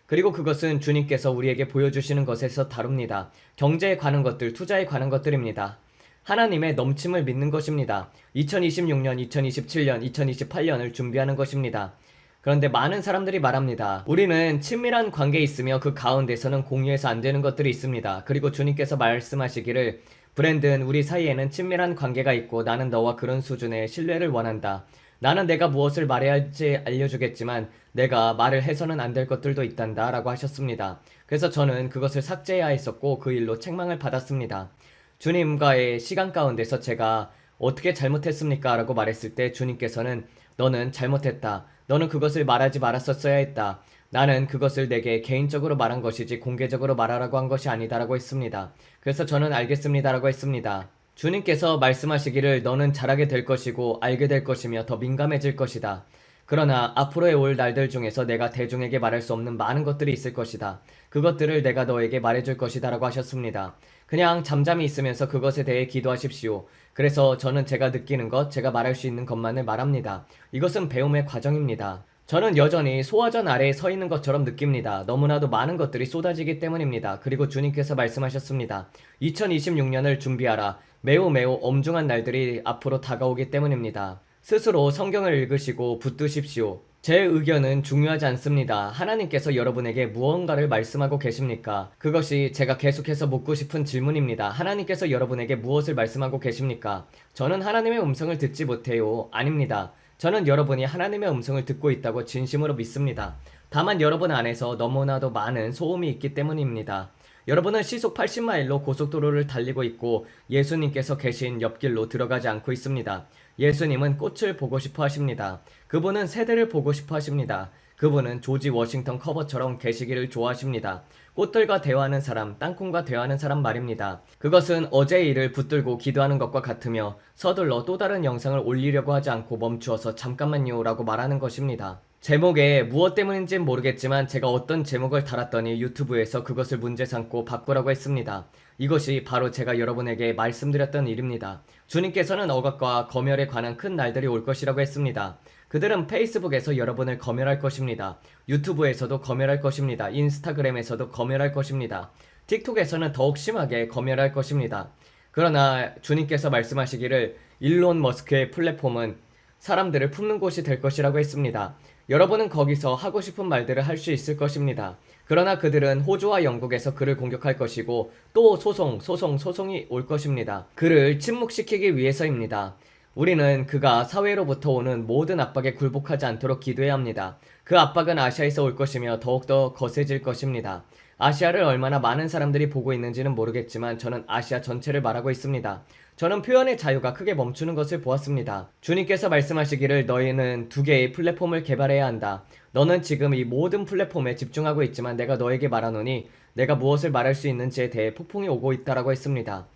그리고 그것은 주님께서 우리에게 보여주시는 것에서 다룹니다. 경제에 관한 것들, 투자에 관한 것들입니다. 하나님의 넘침을 믿는 것입니다. 2026년, 2027년, 2028년을 준비하는 것입니다. 그런데 많은 사람들이 말합니다. 우리는 친밀한 관계에 있으며 그 가운데서는 공유해서 안 되는 것들이 있습니다. 그리고 주님께서 말씀하시기를 브랜든, 우리 사이에는 친밀한 관계가 있고 나는 너와 그런 수준의 신뢰를 원한다. 나는 내가 무엇을 말해야 할지 알려주겠지만 내가 말을 해서는 안 될 것들도 있단다 라고 하셨습니다. 그래서 저는 그것을 삭제해야 했었고 그 일로 책망을 받았습니다. 주님과의 시간 가운데서 제가 어떻게 잘못했습니까? 라고 말했을 때 주님께서는 너는 잘못했다. 너는 그것을 말하지 말았었어야 했다. 나는 그것을 내게 개인적으로 말한 것이지 공개적으로 말하라고 한 것이 아니다라고 했습니다. 그래서 저는 알겠습니다라고 했습니다. 주님께서 말씀하시기를 너는 잘하게 될 것이고 알게 될 것이며 더 민감해질 것이다. 그러나 앞으로의 올 날들 중에서 내가 대중에게 말할 수 없는 많은 것들이 있을 것이다. 그것들을 내가 너에게 말해줄 것이다 라고 하셨습니다. 그냥 잠잠히 있으면서 그것에 대해 기도하십시오. 그래서 저는 제가 느끼는 것, 제가 말할 수 있는 것만을 말합니다. 이것은 배움의 과정입니다. 저는 여전히 소화전 아래에 서 있는 것처럼 느낍니다. 너무나도 많은 것들이 쏟아지기 때문입니다. 그리고 주님께서 말씀하셨습니다. 2026년을 준비하라. 매우 매우 엄중한 날들이 앞으로 다가오기 때문입니다. 스스로 성경을 읽으시고 붙드십시오. 제 의견은 중요하지 않습니다. 하나님께서 여러분에게 무언가를 말씀하고 계십니까? 그것이 제가 계속해서 묻고 싶은 질문입니다. 하나님께서 여러분에게 무엇을 말씀하고 계십니까? 저는 하나님의 음성을 듣지 못해요. 아닙니다. 저는 여러분이 하나님의 음성을 듣고 있다고 진심으로 믿습니다. 다만 여러분 안에서 너무나도 많은 소음이 있기 때문입니다. 여러분은 시속 80마일로 고속도로를 달리고 있고 예수님께서 계신 옆길로 들어가지 않고 있습니다. 예수님은 꽃을 보고 싶어 하십니다. 그분은 새들을 보고 싶어 하십니다. 그분은 조지 워싱턴 커버처럼 계시기를 좋아하십니다. 꽃들과 대화하는 사람, 땅콩과 대화하는 사람 말입니다. 그것은 어제의 일을 붙들고 기도하는 것과 같으며 서둘러 또 다른 영상을 올리려고 하지 않고 멈추어서 잠깐만요 라고 말하는 것입니다. 제목에 무엇 때문인지는 모르겠지만 제가 어떤 제목을 달았더니 유튜브에서 그것을 문제 삼고 바꾸라고 했습니다. 이것이 바로 제가 여러분에게 말씀드렸던 일입니다. 주님께서는 억압과 검열에 관한 큰 날들이 올 것이라고 했습니다. 그들은 페이스북에서 여러분을 검열할 것입니다. 유튜브에서도 검열할 것입니다. 인스타그램에서도 검열할 것입니다. 틱톡에서는 더욱 심하게 검열할 것입니다. 그러나 주님께서 말씀하시기를 일론 머스크의 플랫폼은 사람들을 품는 곳이 될 것이라고 했습니다. 여러분은 거기서 하고 싶은 말들을 할 수 있을 것입니다. 그러나 그들은 호주와 영국에서 그를 공격할 것이고 또 소송이 올 것입니다. 그를 침묵시키기 위해서입니다. 우리는 그가 사회로부터 오는 모든 압박에 굴복하지 않도록 기도해야 합니다. 그 압박은 아시아에서 올 것이며 더욱더 거세질 것입니다. 아시아를 얼마나 많은 사람들이 보고 있는지는 모르겠지만 저는 아시아 전체를 말하고 있습니다. 저는 표현의 자유가 크게 멈추는 것을 보았습니다. 주님께서 말씀하시기를 너희는 2개의 플랫폼을 개발해야 한다. 너는 지금 이 모든 플랫폼에 집중하고 있지만 내가 너에게 말하노니 내가 무엇을 말할 수 있는지에 대해 폭풍이 오고 있다라고 했습니다.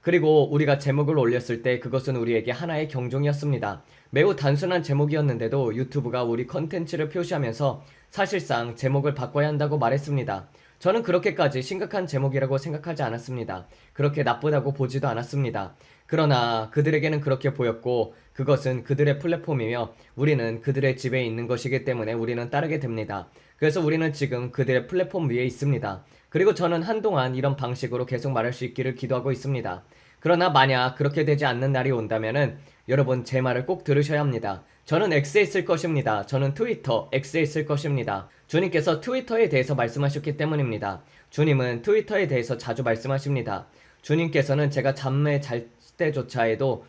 그리고 우리가 제목을 올렸을 때 그것은 우리에게 하나의 경종이었습니다. 매우 단순한 제목이었는데도 유튜브가 우리 컨텐츠를 표시하면서 사실상 제목을 바꿔야 한다고 말했습니다. 저는 그렇게까지 심각한 제목이라고 생각하지 않았습니다. 그렇게 나쁘다고 보지도 않았습니다. 그러나 그들에게는 그렇게 보였고 그것은 그들의 플랫폼이며 우리는 그들의 집에 있는 것이기 때문에 우리는 따르게 됩니다. 그래서 우리는 지금 그들의 플랫폼 위에 있습니다. 그리고 저는 한동안 이런 방식으로 계속 말할 수 있기를 기도하고 있습니다. 그러나 만약 그렇게 되지 않는 날이 온다면은 여러분 제 말을 꼭 들으셔야 합니다. 저는 X에 있을 것입니다. 저는 트위터, X에 있을 것입니다. 주님께서 트위터에 대해서 말씀하셨기 때문입니다. 주님은 트위터에 대해서 자주 말씀하십니다. 주님께서는 제가 잠에 잘 때조차에도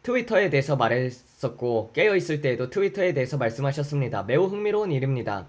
트위터에 대해서 말했었고 깨어있을 때에도 트위터에 대해서 말씀하셨습니다. 매우 흥미로운 일입니다.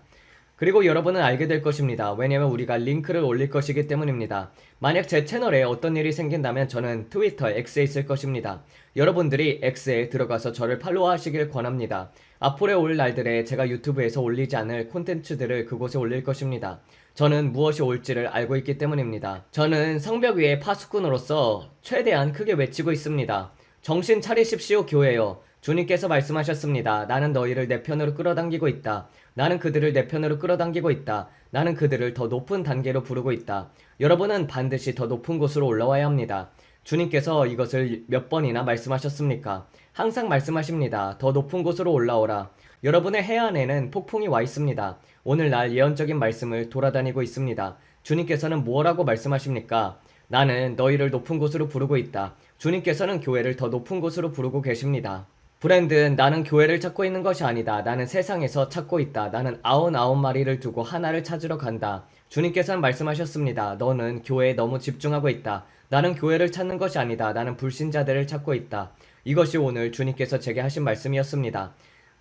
그리고 여러분은 알게 될 것입니다. 왜냐면 우리가 링크를 올릴 것이기 때문입니다. 만약 제 채널에 어떤 일이 생긴다면 저는 트위터 X에 있을 것입니다. 여러분들이 X에 들어가서 저를 팔로우 하시길 권합니다. 앞으로 올 날들에 제가 유튜브에서 올리지 않을 콘텐츠들을 그곳에 올릴 것입니다. 저는 무엇이 올지를 알고 있기 때문입니다. 저는 성벽 위의 파수꾼으로서 최대한 크게 외치고 있습니다. 정신 차리십시오 교회여. 주님께서 말씀하셨습니다. 나는 너희를 내 편으로 끌어당기고 있다. 나는 그들을 내 편으로 끌어당기고 있다. 나는 그들을 더 높은 단계로 부르고 있다. 여러분은 반드시 더 높은 곳으로 올라와야 합니다. 주님께서 이것을 몇 번이나 말씀하셨습니까? 항상 말씀하십니다. 더 높은 곳으로 올라오라. 여러분의 해안에는 폭풍이 와 있습니다. 오늘날 예언적인 말씀을 돌아다니고 있습니다. 주님께서는 뭐라고 말씀하십니까? 나는 너희를 높은 곳으로 부르고 있다. 주님께서는 교회를 더 높은 곳으로 부르고 계십니다. 브랜든 나는 교회를 찾고 있는 것이 아니다. 나는 세상에서 찾고 있다. 나는 99마리를 두고 하나를 찾으러 간다. 주님께서는 말씀하셨습니다. 너는 교회에 너무 집중하고 있다. 나는 교회를 찾는 것이 아니다. 나는 불신자들을 찾고 있다. 이것이 오늘 주님께서 제게 하신 말씀이었습니다.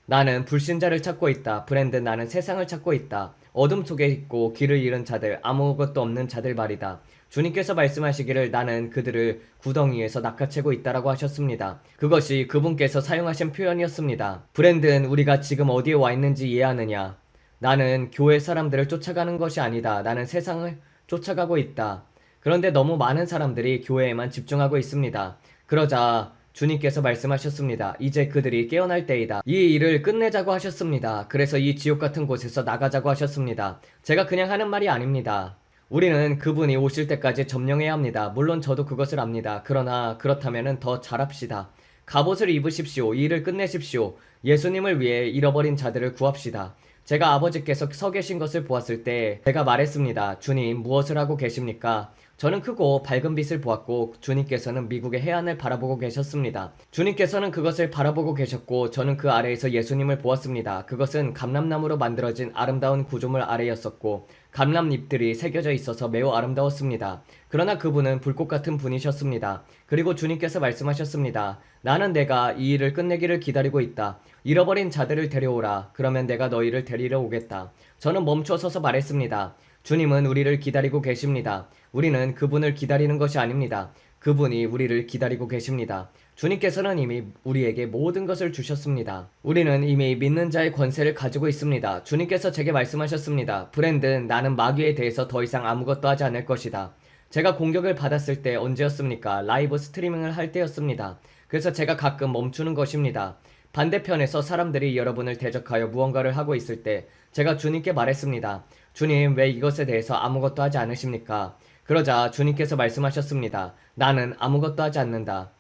나는 불신자를 찾고 있다. 브랜든 나는 세상을 찾고 있다. 어둠 속에 있고 길을 잃은 자들, 아무것도 없는 자들 말이다. 주님께서 말씀하시기를 나는 그들을 구덩이에서 낚아채고 있다라고 하셨습니다. 그것이 그분께서 사용하신 표현이었습니다. 브랜든 우리가 지금 어디에 와 있는지 이해하느냐? 나는 교회 사람들을 쫓아가는 것이 아니다. 나는 세상을 쫓아가고 있다. 그런데 너무 많은 사람들이 교회에만 집중하고 있습니다. 그러자 주님께서 말씀하셨습니다. 이제 그들이 깨어날 때이다. 이 일을 끝내자고 하셨습니다. 그래서 이 지옥 같은 곳에서 나가자고 하셨습니다. 제가 그냥 하는 말이 아닙니다. 우리는 그분이 오실 때까지 점령해야 합니다. 물론 저도 그것을 압니다. 그러나 그렇다면 더 잘합시다. 갑옷을 입으십시오. 이 일을 끝내십시오. 예수님을 위해 잃어버린 자들을 구합시다. 제가 아버지께서 서 계신 것을 보았을 때 제가 말했습니다. 주님, 무엇을 하고 계십니까? 저는 크고 밝은 빛을 보았고 주님께서는 미국의 해안을 바라보고 계셨습니다. 주님께서는 그것을 바라보고 계셨고 저는 그 아래에서 예수님을 보았습니다. 그것은 감람나무로 만들어진 아름다운 구조물 아래였었고 감람잎들이 새겨져 있어서 매우 아름다웠습니다. 그러나 그분은 불꽃 같은 분이셨습니다. 그리고 주님께서 말씀하셨습니다. 나는 내가 이 일을 끝내기를 기다리고 있다. 잃어버린 자들을 데려오라. 그러면 내가 너희를 데리러 오겠다. 저는 멈춰서서 말했습니다. 주님은 우리를 기다리고 계십니다. 우리는 그분을 기다리는 것이 아닙니다. 그분이 우리를 기다리고 계십니다. 주님께서는 이미 우리에게 모든 것을 주셨습니다. 우리는 이미 믿는 자의 권세를 가지고 있습니다. 주님께서 제게 말씀하셨습니다. 브랜든, 나는 마귀에 대해서 더 이상 아무것도 하지 않을 것이다. 제가 공격을 받았을 때 언제였습니까? 라이브 스트리밍을 할 때였습니다. 그래서 제가 가끔 멈추는 것입니다. 반대편에서 사람들이 여러분을 대적하여 무언가를 하고 있을 때 제가 주님께 말했습니다. 주님, 왜 이것에 대해서 아무것도 하지 않으십니까? 그러자 주님께서 말씀하셨습니다. 나는 아무것도 하지 않는다.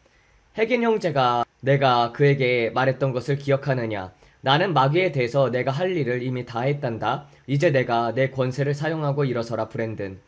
핵인 형제가 내가 그에게 말했던 것을 기억하느냐? 나는 마귀에 대해서 내가 할 일을 이미 다 했단다. 이제 내가 내 권세를 사용하고 일어서라, 브랜든.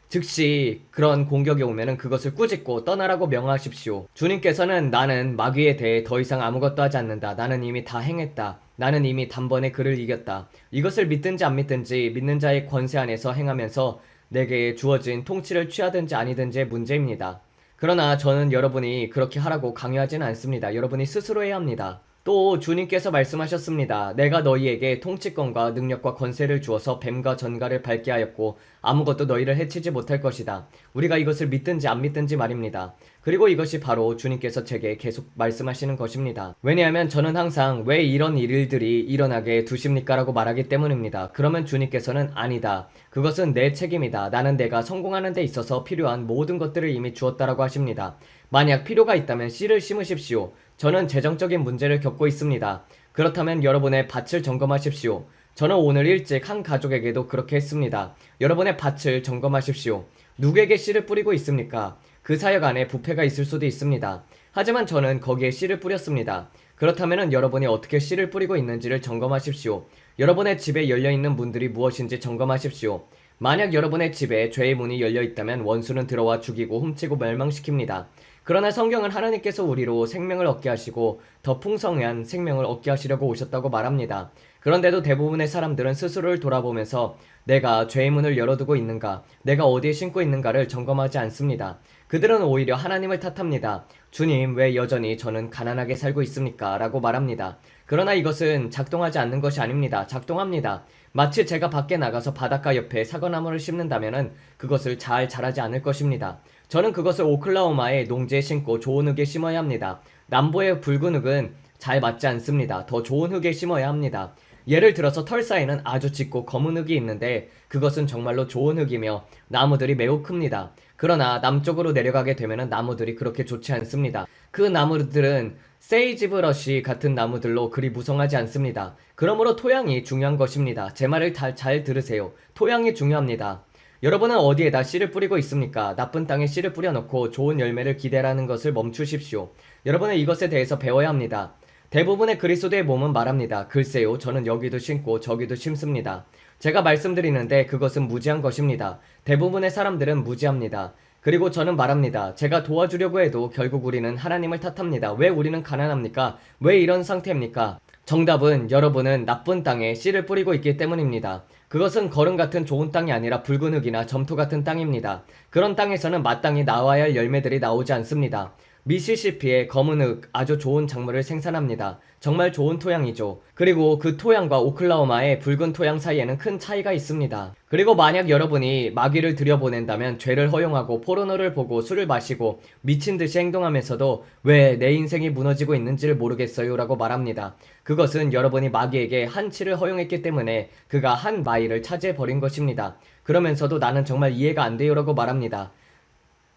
즉시 그런 공격이 오면은 그것을 꾸짖고 떠나라고 명하십시오. 주님께서는 나는 마귀에 대해 더 이상 아무것도 하지 않는다. 나는 이미 다 행했다. 나는 이미 단번에 그를 이겼다. 이것을 믿든지 안 믿든지 믿는 자의 권세 안에서 행하면서 내게 주어진 통치를 취하든지 아니든지의 문제입니다. 그러나 저는 여러분이 그렇게 하라고 강요하지는 않습니다. 여러분이 스스로 해야 합니다. 또 주님께서 말씀하셨습니다. 내가 너희에게 통치권과 능력과 권세를 주어서 뱀과 전갈을 밟게 하였고 아무것도 너희를 해치지 못할 것이다. 우리가 이것을 믿든지 안 믿든지 말입니다. 그리고 이것이 바로 주님께서 제게 계속 말씀하시는 것입니다. 왜냐하면 저는 항상 왜 이런 일들이 일어나게 두십니까? 라고 말하기 때문입니다. 그러면 주님께서는 아니다. 그것은 내 책임이다. 나는 내가 성공하는 데 있어서 필요한 모든 것들을 이미 주었다라고 하십니다. 만약 필요가 있다면 씨를 심으십시오. 저는 재정적인 문제를 겪고 있습니다. 그렇다면 여러분의 밭을 점검하십시오. 저는 오늘 일찍 한 가족에게도 그렇게 했습니다. 여러분의 밭을 점검하십시오. 누구에게 씨를 뿌리고 있습니까? 그 사역 안에 부패가 있을 수도 있습니다. 하지만 저는 거기에 씨를 뿌렸습니다. 그렇다면 여러분이 어떻게 씨를 뿌리고 있는지를 점검하십시오. 여러분의 집에 열려있는 문들이 무엇인지 점검하십시오. 만약 여러분의 집에 죄의 문이 열려있다면 원수는 들어와 죽이고 훔치고 멸망시킵니다. 그러나 성경은 하나님께서 우리로 생명을 얻게 하시고 더 풍성한 생명을 얻게 하시려고 오셨다고 말합니다. 그런데도 대부분의 사람들은 스스로를 돌아보면서 내가 죄의 문을 열어두고 있는가, 내가 어디에 신고 있는가를 점검하지 않습니다. 그들은 오히려 하나님을 탓합니다. 주님, 왜 여전히 저는 가난하게 살고 있습니까? 라고 말합니다. 그러나 이것은 작동하지 않는 것이 아닙니다. 작동합니다. 마치 제가 밖에 나가서 바닷가 옆에 사과나무를 심는다면 그것을 잘 자라지 않을 것입니다. 저는 그것을 오클라호마의 농지에 심고 좋은 흙에 심어야 합니다. 남부의 붉은 흙은 잘 맞지 않습니다. 더 좋은 흙에 심어야 합니다. 예를 들어서 털사에는 아주 짙고 검은 흙이 있는데 그것은 정말로 좋은 흙이며 나무들이 매우 큽니다. 그러나 남쪽으로 내려가게 되면 나무들이 그렇게 좋지 않습니다. 그 나무들은 세이지브러시 같은 나무들로 그리 무성하지 않습니다. 그러므로 토양이 중요한 것입니다. 제 말을 잘 들으세요. 토양이 중요합니다. 여러분은 어디에다 씨를 뿌리고 있습니까? 나쁜 땅에 씨를 뿌려놓고 좋은 열매를 기대라는 것을 멈추십시오. 여러분은 이것에 대해서 배워야 합니다. 대부분의 그리스도의 몸은 말합니다. 글쎄요, 저는 여기도 심고 저기도 심습니다. 제가 말씀드리는데 그것은 무지한 것입니다. 대부분의 사람들은 무지합니다. 그리고 저는 말합니다. 제가 도와주려고 해도 결국 우리는 하나님을 탓합니다. 왜 우리는 가난합니까? 왜 이런 상태입니까? 정답은 여러분은 나쁜 땅에 씨를 뿌리고 있기 때문입니다. 그것은 거름 같은 좋은 땅이 아니라 붉은 흙이나 점토 같은 땅입니다. 그런 땅에서는 마땅히 나와야 할 열매들이 나오지 않습니다. 미시시피의 검은 흙 아주 좋은 작물을 생산합니다. 정말 좋은 토양이죠. 그리고 그 토양과 오클라호마의 붉은 토양 사이에는 큰 차이가 있습니다. 그리고 만약 여러분이 마귀를 들여보낸다면 죄를 허용하고 포르노를 보고 술을 마시고 미친 듯이 행동하면서도 왜 내 인생이 무너지고 있는지를 모르겠어요 라고 말합니다. 그것은 여러분이 마귀에게 한치를 허용했기 때문에 그가 한 마일을 차지해버린 것입니다. 그러면서도 나는 정말 이해가 안 돼요 라고 말합니다.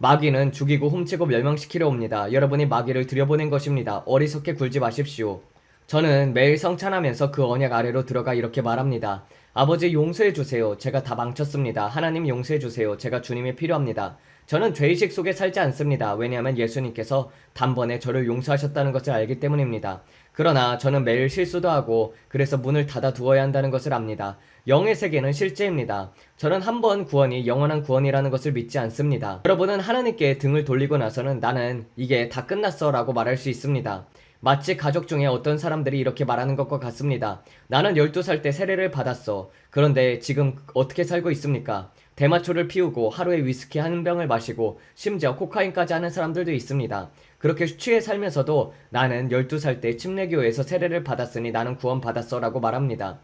마귀는 죽이고 훔치고 멸망시키려 옵니다. 여러분이 마귀를 들여보낸 것입니다. 어리석게 굴지 마십시오. 저는 매일 성찬하면서 그 언약 아래로 들어가 이렇게 말합니다. 아버지 용서해 주세요. 제가 다 망쳤습니다. 하나님 용서해 주세요. 제가 주님이 필요합니다. 저는 죄의식 속에 살지 않습니다. 왜냐하면 예수님께서 단번에 저를 용서하셨다는 것을 알기 때문입니다. 그러나 저는 매일 실수도 하고 그래서 문을 닫아 두어야 한다는 것을 압니다. 영의 세계는 실제입니다. 저는 한 번 구원이 영원한 구원이라는 것을 믿지 않습니다. 여러분은 하나님께 등을 돌리고 나서는 나는 이게 다 끝났어 라고 말할 수 있습니다. 마치 가족 중에 어떤 사람들이 이렇게 말하는 것과 같습니다. 나는 12살 때 세례를 받았어. 그런데 지금 어떻게 살고 있습니까? 대마초를 피우고 하루에 위스키 한 병을 마시고 심지어 코카인까지 하는 사람들도 있습니다. 그렇게 취해 살면서도 나는 12살 때 침례교회에서 세례를 받았으니 나는 구원받았어 라고 말합니다.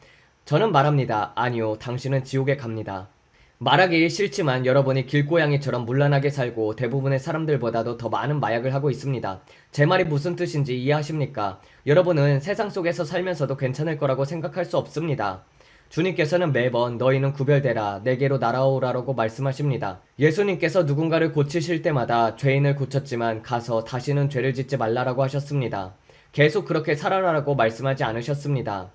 저는 말합니다. 아니요, 당신은 지옥에 갑니다. 말하기 싫지만 여러분이 길고양이처럼 문란하게 살고 대부분의 사람들보다도 더 많은 마약을 하고 있습니다. 제 말이 무슨 뜻인지 이해하십니까? 여러분은 세상 속에서 살면서도 괜찮을 거라고 생각할 수 없습니다. 주님께서는 매번 너희는 구별되라 내게로 날아오라라고 말씀하십니다. 예수님께서 누군가를 고치실 때마다 죄인을 고쳤지만 가서 다시는 죄를 짓지 말라라고 하셨습니다. 계속 그렇게 살아라라고 말씀하지 않으셨습니다.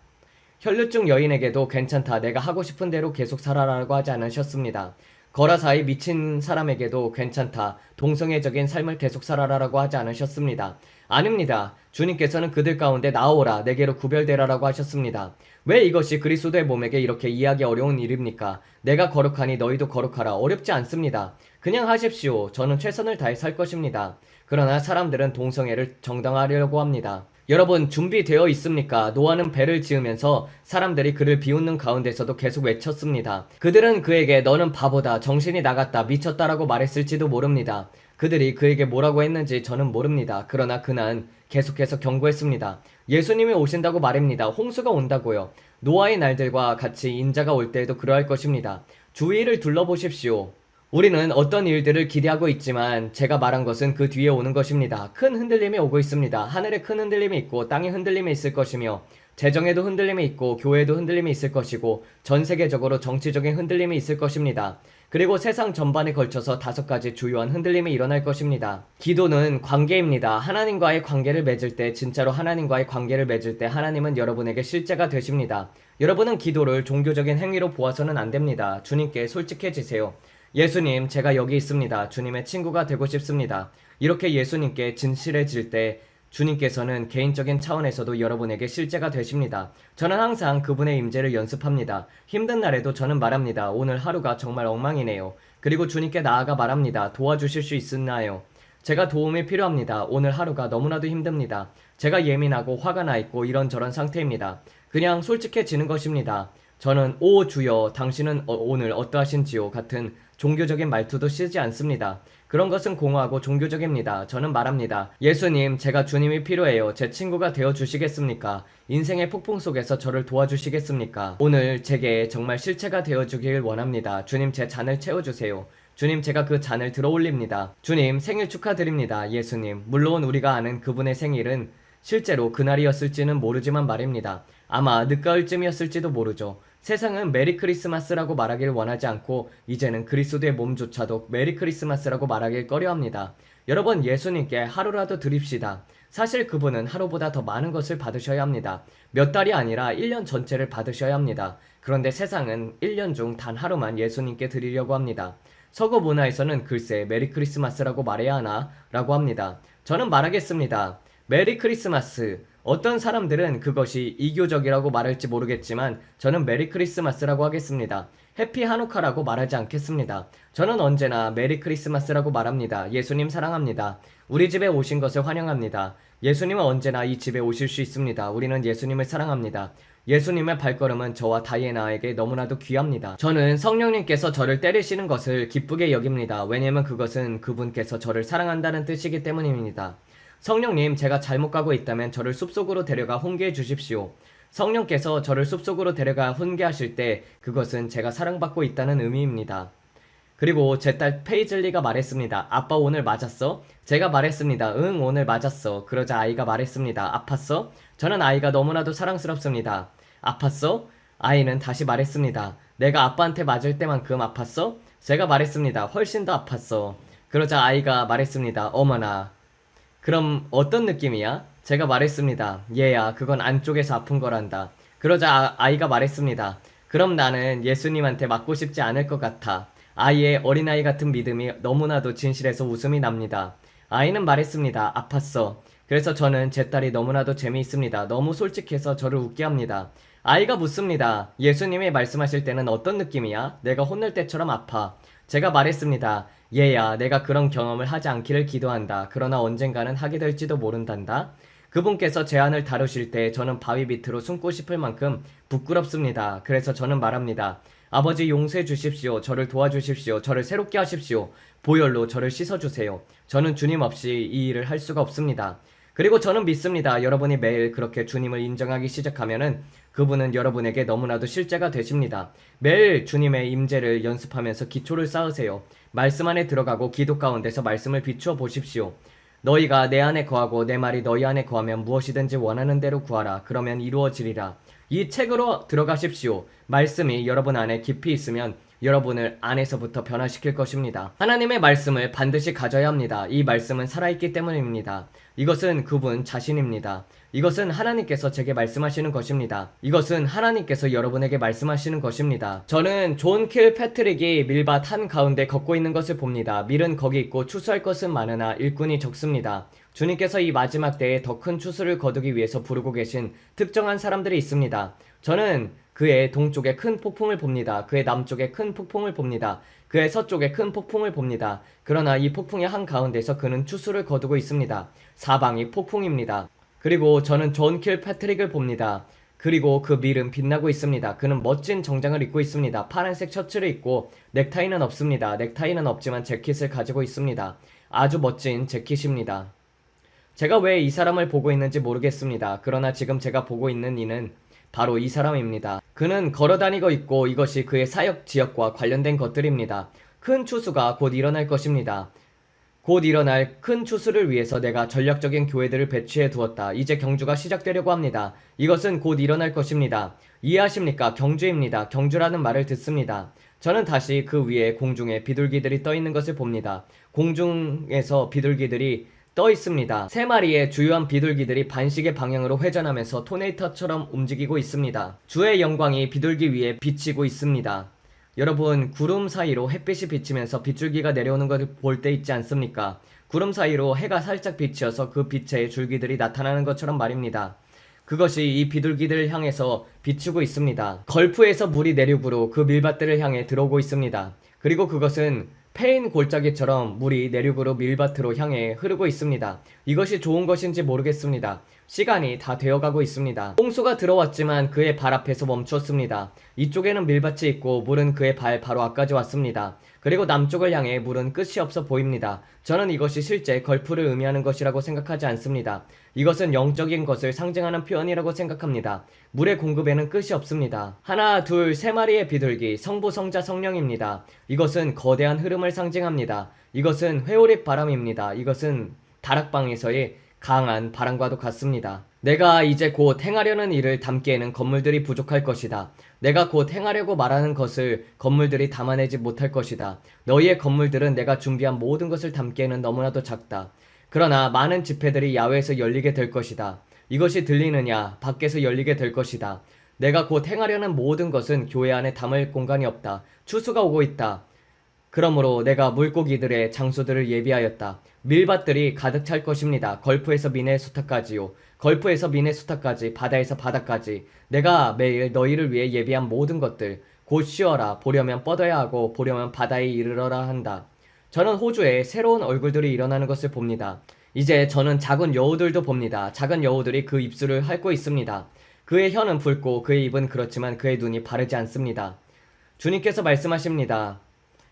혈루증 여인에게도 괜찮다 내가 하고 싶은 대로 계속 살아라라고 하지 않으셨습니다. 거라사의 미친 사람에게도 괜찮다 동성애적인 삶을 계속 살아라라고 하지 않으셨습니다. 아닙니다. 주님께서는 그들 가운데 나오라 내게로 구별되라라고 하셨습니다. 왜 이것이 그리스도의 몸에게 이렇게 이해하기 어려운 일입니까? 내가 거룩하니 너희도 거룩하라. 어렵지 않습니다. 그냥 하십시오. 저는 최선을 다해 살 것입니다. 그러나 사람들은 동성애를 정당화하려고 합니다. 여러분 준비되어 있습니까? 노아는 배를 지으면서 사람들이 그를 비웃는 가운데서도 계속 외쳤습니다. 그들은 그에게 너는 바보다, 정신이 나갔다, 미쳤다라고 말했을지도 모릅니다. 그들이 그에게 뭐라고 했는지 저는 모릅니다. 그러나 그는 계속해서 경고했습니다. 예수님이 오신다고 말입니다. 홍수가 온다고요. 노아의 날들과 같이 인자가 올 때에도 그러할 것입니다. 주위를 둘러보십시오. 우리는 어떤 일들을 기대하고 있지만 제가 말한 것은 그 뒤에 오는 것입니다. 큰 흔들림이 오고 있습니다. 하늘에 큰 흔들림이 있고 땅에 흔들림이 있을 것이며 재정에도 흔들림이 있고 교회에도 흔들림이 있을 것이고 전 세계적으로 정치적인 흔들림이 있을 것입니다. 그리고 세상 전반에 걸쳐서 5가지 주요한 흔들림이 일어날 것입니다. 기도는 관계입니다. 하나님과의 관계를 맺을 때 진짜로 하나님과의 관계를 맺을 때 하나님은 여러분에게 실제가 되십니다. 여러분은 기도를 종교적인 행위로 보아서는 안 됩니다. 주님께 솔직해지세요. 예수님, 제가 여기 있습니다. 주님의 친구가 되고 싶습니다. 이렇게 예수님께 진실해질 때 주님께서는 개인적인 차원에서도 여러분에게 실제가 되십니다. 저는 항상 그분의 임재를 연습합니다. 힘든 날에도 저는 말합니다. 오늘 하루가 정말 엉망이네요. 그리고 주님께 나아가 말합니다. 도와주실 수 있나요? 제가 도움이 필요합니다. 오늘 하루가 너무나도 힘듭니다. 제가 예민하고 화가 나 있고 이런저런 상태입니다. 그냥 솔직해지는 것입니다. 저는 오 주여 당신은 오늘 어떠하신지요 같은 종교적인 말투도 쓰지 않습니다. 그런 것은 공허하고 종교적입니다. 저는 말합니다. 예수님, 제가 주님이 필요해요. 제 친구가 되어주시겠습니까? 인생의 폭풍 속에서 저를 도와주시겠습니까? 오늘 제게 정말 실체가 되어주길 원합니다. 주님, 제 잔을 채워주세요. 주님, 제가 그 잔을 들어올립니다. 주님, 생일 축하드립니다. 예수님, 물론 우리가 아는 그분의 생일은 실제로 그날이었을지는 모르지만 말입니다. 아마 늦가을쯤이었을지도 모르죠. 세상은 메리 크리스마스라고 말하길 원하지 않고 이제는 그리스도의 몸조차도 메리 크리스마스라고 말하길 꺼려합니다. 여러분 예수님께 하루라도 드립시다. 사실 그분은 하루보다 더 많은 것을 받으셔야 합니다. 몇 달이 아니라 1년 전체를 받으셔야 합니다. 그런데 세상은 1년 중 단 하루만 예수님께 드리려고 합니다. 서구 문화에서는 글쎄 메리 크리스마스라고 말해야 하나? 라고 합니다. 저는 말하겠습니다. 메리 크리스마스. 어떤 사람들은 그것이 이교적이라고 말할지 모르겠지만 저는 메리 크리스마스라고 하겠습니다. 해피 하누카라고 말하지 않겠습니다. 저는 언제나 메리 크리스마스라고 말합니다. 예수님 사랑합니다. 우리 집에 오신 것을 환영합니다. 예수님은 언제나 이 집에 오실 수 있습니다. 우리는 예수님을 사랑합니다. 예수님의 발걸음은 저와 다이애나에게 너무나도 귀합니다. 저는 성령님께서 저를 때리시는 것을 기쁘게 여깁니다. 왜냐하면 그것은 그분께서 저를 사랑한다는 뜻이기 때문입니다. 성령님, 제가 잘못 가고 있다면 저를 숲속으로 데려가 훈계해 주십시오. 성령께서 저를 숲속으로 데려가 훈계하실 때 그것은 제가 사랑받고 있다는 의미입니다. 그리고 제 딸 페이즐리가 말했습니다. 아빠 오늘 맞았어? 제가 말했습니다. 응, 오늘 맞았어. 그러자 아이가 말했습니다. 아팠어? 저는 아이가 너무나도 사랑스럽습니다. 아팠어? 아이는 다시 말했습니다. 내가 아빠한테 맞을 때만큼 아팠어? 제가 말했습니다. 훨씬 더 아팠어. 그러자 아이가 말했습니다. 어머나, 그럼 어떤 느낌이야? 제가 말했습니다. 얘야, 그건 안쪽에서 아픈 거란다. 그러자 아이가 말했습니다. 그럼 나는 예수님한테 맞고 싶지 않을 것 같아. 아이의 어린아이 같은 믿음이 너무나도 진실해서 웃음이 납니다. 아이는 말했습니다. 아팠어. 그래서 저는 제 딸이 너무나도 재미있습니다. 너무 솔직해서 저를 웃게 합니다. 아이가 묻습니다. 예수님이 말씀하실 때는 어떤 느낌이야? 내가 혼낼 때처럼 아파. 제가 말했습니다. 얘야, 내가 그런 경험을 하지 않기를 기도한다. 그러나 언젠가는 하게 될지도 모른단다. 그분께서 제 안을 다루실 때 저는 바위 밑으로 숨고 싶을 만큼 부끄럽습니다. 그래서 저는 말합니다. 아버지 용서해 주십시오. 저를 도와주십시오. 저를 새롭게 하십시오. 보혈로 저를 씻어주세요. 저는 주님 없이 이 일을 할 수가 없습니다. 그리고 저는 믿습니다. 여러분이 매일 그렇게 주님을 인정하기 시작하면은 그분은 여러분에게 너무나도 실제가 되십니다. 매일 주님의 임재를 연습하면서 기초를 쌓으세요. 말씀 안에 들어가고 기도 가운데서 말씀을 비추어 보십시오. 너희가 내 안에 거하고 내 말이 너희 안에 거하면 무엇이든지 원하는 대로 구하라. 그러면 이루어지리라. 이 책으로 들어가십시오. 말씀이 여러분 안에 깊이 있으면 여러분을 안에서부터 변화시킬 것입니다. 하나님의 말씀을 반드시 가져야 합니다. 이 말씀은 살아있기 때문입니다. 이것은 그분 자신입니다. 이것은 하나님께서 제게 말씀하시는 것입니다. 이것은 하나님께서 여러분에게 말씀하시는 것입니다. 저는 존 킬 패트릭이 밀밭 한가운데 걷고 있는 것을 봅니다. 밀은 거기 있고 추수할 것은 많으나 일꾼이 적습니다. 주님께서 이 마지막 때에 더 큰 추수를 거두기 위해서 부르고 계신 특정한 사람들이 있습니다. 저는 그의 동쪽에 큰 폭풍을 봅니다. 그의 남쪽에 큰 폭풍을 봅니다. 그의 서쪽에 큰 폭풍을 봅니다. 그러나 이 폭풍의 한가운데서 그는 추수를 거두고 있습니다. 사방이 폭풍입니다. 그리고 저는 존 킬 패트릭을 봅니다. 그리고 그 밀은 빛나고 있습니다. 그는 멋진 정장을 입고 있습니다. 파란색 셔츠를 입고 넥타이는 없습니다. 넥타이는 없지만 재킷을 가지고 있습니다. 아주 멋진 재킷입니다. 제가 왜 이 사람을 보고 있는지 모르겠습니다. 그러나 지금 제가 보고 있는 이는 바로 이 사람입니다. 그는 걸어다니고 있고 이것이 그의 사역 지역과 관련된 것들입니다. 큰 추수가 곧 일어날 것입니다. 곧 일어날 큰 추수를 위해서 내가 전략적인 교회들을 배치해 두었다. 이제 경주가 시작되려고 합니다. 이것은 곧 일어날 것입니다. 이해하십니까? 경주입니다. 경주라는 말을 듣습니다. 저는 다시 그 위에 공중에 비둘기들이 떠 있는 것을 봅니다. 공중에서 비둘기들이 떠 있습니다. 세 마리의 주요한 비둘기들이 반시계 방향으로 회전하면서 토네이터처럼 움직이고 있습니다. 주의 영광이 비둘기 위에 비치고 있습니다. 여러분, 구름 사이로 햇빛이 비치면서 빗줄기가 내려오는 것을 볼 때 있지 않습니까? 구름 사이로 해가 살짝 비치어서 그 빛에 줄기들이 나타나는 것처럼 말입니다. 그것이 이 비둘기들을 향해서 비추고 있습니다. 걸프에서 물이 내륙으로 그 밀밭들을 향해 들어오고 있습니다. 그리고 그것은 패인 골짜기처럼 물이 내륙으로 밀밭으로 향해 흐르고 있습니다. 이것이 좋은 것인지 모르겠습니다. 시간이 다 되어가고 있습니다. 홍수가 들어왔지만 그의 발 앞에서 멈추었습니다. 이쪽에는 밀밭이 있고 물은 그의 발 바로 앞까지 왔습니다. 그리고 남쪽을 향해 물은 끝이 없어 보입니다. 저는 이것이 실제 걸프를 의미하는 것이라고 생각하지 않습니다. 이것은 영적인 것을 상징하는 표현이라고 생각합니다. 물의 공급에는 끝이 없습니다. 하나, 둘, 세 마리의 비둘기, 성부, 성자, 성령입니다. 이것은 거대한 흐름을 상징합니다. 이것은 회오리 바람입니다. 이것은 다락방에서의 강한 바람과도 같습니다. 내가 이제 곧 행하려는 일을 담기에는 건물들이 부족할 것이다. 내가 곧 행하려고 말하는 것을 건물들이 담아내지 못할 것이다. 너희의 건물들은 내가 준비한 모든 것을 담기에는 너무나도 작다. 그러나 많은 집회들이 야외에서 열리게 될 것이다. 이것이 들리느냐? 밖에서 열리게 될 것이다. 내가 곧 행하려는 모든 것은 교회 안에 담을 공간이 없다. 추수가 오고 있다. 그러므로 내가 물고기들의 장소들을 예비하였다. 밀밭들이 가득 찰 것입니다. 걸프에서 미네소타까지요. 걸프에서 미네소타까지, 바다에서 바다까지. 내가 매일 너희를 위해 예비한 모든 것들. 곧 쉬어라. 보려면 뻗어야 하고 보려면 바다에 이르러라 한다. 저는 호주에 새로운 얼굴들이 일어나는 것을 봅니다. 이제 저는 작은 여우들도 봅니다. 작은 여우들이 그 입술을 핥고 있습니다. 그의 혀는 붉고 그의 입은 그렇지만 그의 눈이 바르지 않습니다. 주님께서 말씀하십니다.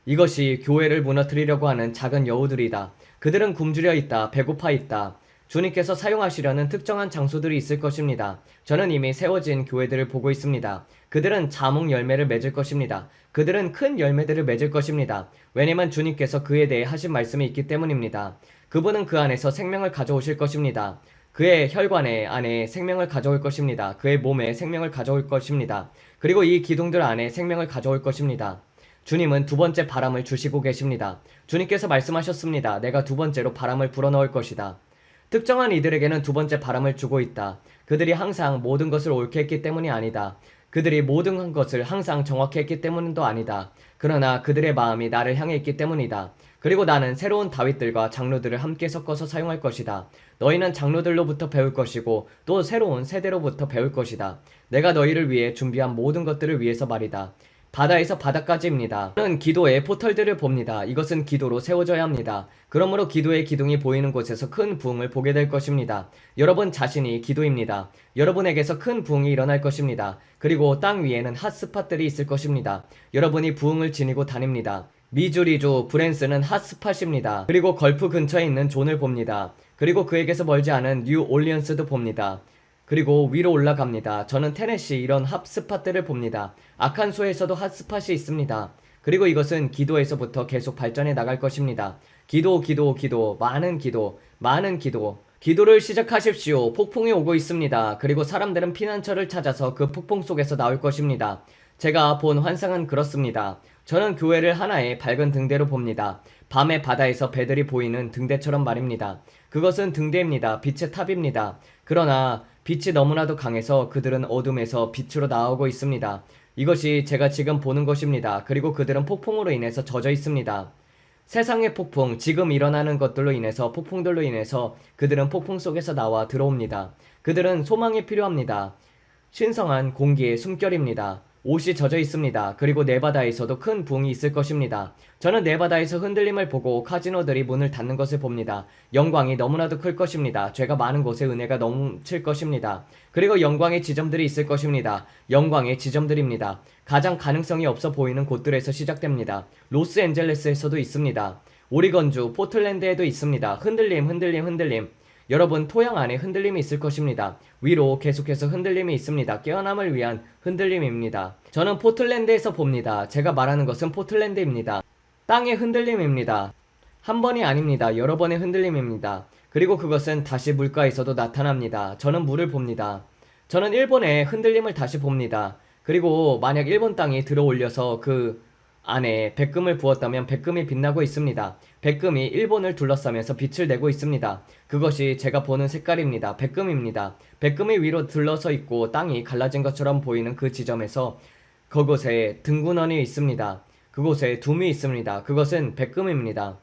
이것이 교회를 무너뜨리려고 하는 작은 여우들이다. 그들은 굶주려 있다. 배고파 있다. 주님께서 사용하시려는 특정한 장소들이 있을 것입니다. 저는 이미 세워진 교회들을 보고 있습니다. 그들은 자몽 열매를 맺을 것입니다. 그들은 큰 열매들을 맺을 것입니다. 왜냐면 주님께서 그에 대해 하신 말씀이 있기 때문입니다. 그분은 그 안에서 생명을 가져오실 것입니다. 그의 혈관에 안에 생명을 가져올 것입니다. 그의 몸에 생명을 가져올 것입니다. 그리고 이 기둥들 안에 생명을 가져올 것입니다. 주님은 두 번째 바람을 주시고 계십니다. 주님께서 말씀하셨습니다. 내가 두 번째로 바람을 불어넣을 것이다. 특정한 이들에게는 두 번째 바람을 주고 있다. 그들이 항상 모든 것을 옳게 했기 때문이 아니다. 그들이 모든 것을 항상 정확히 했기 때문도 아니다. 그러나 그들의 마음이 나를 향해 있기 때문이다. 그리고 나는 새로운 다윗들과 장로들을 함께 섞어서 사용할 것이다. 너희는 장로들로부터 배울 것이고 또 새로운 세대로부터 배울 것이다. 내가 너희를 위해 준비한 모든 것들을 위해서 말이다. 바다에서 바다까지입니다. 저는 기도의 포털들을 봅니다. 이것은 기도로 세워져야 합니다. 그러므로 기도의 기둥이 보이는 곳에서 큰 부흥을 보게 될 것입니다. 여러분 자신이 기도입니다. 여러분에게서 큰 부흥이 일어날 것입니다. 그리고 땅 위에는 핫스팟들이 있을 것입니다. 여러분이 부흥을 지니고 다닙니다. 미주리주 브랜스는 핫스팟입니다. 그리고 걸프 근처에 있는 존을 봅니다. 그리고 그에게서 멀지 않은 뉴 올리언스도 봅니다. 그리고 위로 올라갑니다. 저는 테네시 이런 핫스팟들을 봅니다. 아칸소에서도 핫스팟이 있습니다. 그리고 이것은 기도에서부터 계속 발전해 나갈 것입니다. 기도, 많은 기도, 많은 기도. 기도를 시작하십시오. 폭풍이 오고 있습니다. 그리고 사람들은 피난처를 찾아서 그 폭풍 속에서 나올 것입니다. 제가 본 환상은 그렇습니다. 저는 교회를 하나의 밝은 등대로 봅니다. 밤에 바다에서 배들이 보이는 등대처럼 말입니다. 그것은 등대입니다. 빛의 탑입니다. 그러나 빛이 너무나도 강해서 그들은 어둠에서 빛으로 나오고 있습니다. 이것이 제가 지금 보는 것입니다. 그리고 그들은 폭풍으로 인해서 젖어 있습니다. 세상의 폭풍, 지금 일어나는 것들로 인해서 폭풍들로 인해서 그들은 폭풍 속에서 나와 들어옵니다. 그들은 소망이 필요합니다. 신성한 공기의 숨결입니다. 옷이 젖어 있습니다. 그리고 네바다에서도 큰 부흥이 있을 것입니다. 저는 네바다에서 흔들림을 보고 카지노들이 문을 닫는 것을 봅니다. 영광이 너무나도 클 것입니다. 죄가 많은 곳에 은혜가 넘칠 것입니다. 그리고 영광의 지점들이 있을 것입니다. 영광의 지점들입니다. 가장 가능성이 없어 보이는 곳들에서 시작됩니다. 로스앤젤레스에서도 있습니다. 오리건주, 포틀랜드에도 있습니다. 흔들림. 여러분 토양 안에 흔들림이 있을 것입니다. 위로 계속해서 흔들림이 있습니다. 깨어남을 위한 흔들림입니다. 저는 포틀랜드에서 봅니다. 제가 말하는 것은 포틀랜드입니다. 땅의 흔들림입니다. 한 번이 아닙니다. 여러 번의 흔들림입니다. 그리고 그것은 다시 물가에서도 나타납니다. 저는 물을 봅니다. 저는 일본의 흔들림을 다시 봅니다. 그리고 만약 일본 땅이 들어올려서 그 안에 백금을 부었다면 백금이 빛나고 있습니다. 백금이 일본을 둘러싸면서 빛을 내고 있습니다. 그것이 제가 보는 색깔입니다. 백금입니다. 백금이 위로 들러서 있고 땅이 갈라진 것처럼 보이는 그 지점에서 그곳에 등군원이 있습니다. 그곳에 둠이 있습니다. 그것은 백금입니다.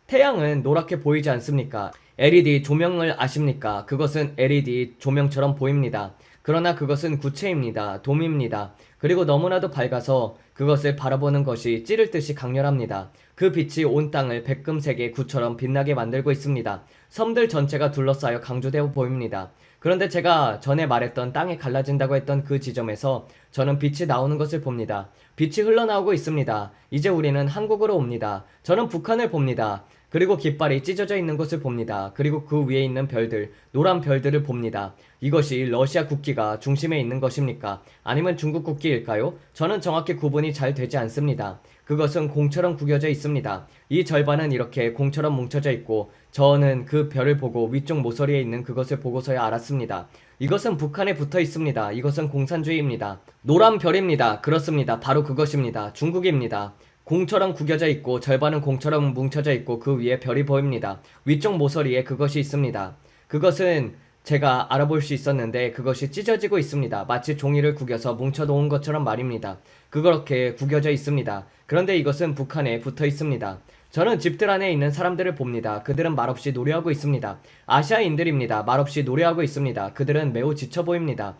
태양은 노랗게 보이지 않습니까? LED 조명을 아십니까? 그것은 LED 조명처럼 보입니다. 그러나 그것은 구체입니다. 돔입니다. 그리고 너무나도 밝아서 그것을 바라보는 것이 찌를 듯이 강렬합니다. 그 빛이 온 땅을 백금색의 구처럼 빛나게 만들고 있습니다. 섬들 전체가 둘러싸여 강조되어 보입니다. 그런데 제가 전에 말했던 땅이 갈라진다고 했던 그 지점에서 저는 빛이 나오는 것을 봅니다. 빛이 흘러나오고 있습니다. 이제 우리는 한국으로 옵니다. 저는 북한을 봅니다. 그리고 깃발이 찢어져 있는 것을 봅니다. 그리고 그 위에 있는 별들, 노란 별들을 봅니다. 이것이 러시아 국기가 중심에 있는 것입니까? 아니면 중국 국기일까요? 저는 정확히 구분이 잘 되지 않습니다. 그것은 공처럼 구겨져 있습니다. 이 절반은 이렇게 공처럼 뭉쳐져 있고 저는 그 별을 보고 위쪽 모서리에 있는 그것을 보고서야 알았습니다. 이것은 북한에 붙어 있습니다. 이것은 공산주의입니다. 노란 별입니다. 그렇습니다. 바로 그것입니다. 중국입니다. 공처럼 구겨져 있고 절반은 공처럼 뭉쳐져 있고 그 위에 별이 보입니다. 위쪽 모서리에 그것이 있습니다. 그것은 제가 알아볼 수 있었는데 그것이 찢어지고 있습니다. 마치 종이를 구겨서 뭉쳐놓은 것처럼 말입니다. 그렇게 구겨져 있습니다. 그런데 이것은 북한에 붙어 있습니다. 저는 집들 안에 있는 사람들을 봅니다. 그들은 말없이 노래하고 있습니다. 아시아인들입니다. 말없이 노래하고 있습니다. 그들은 매우 지쳐 보입니다.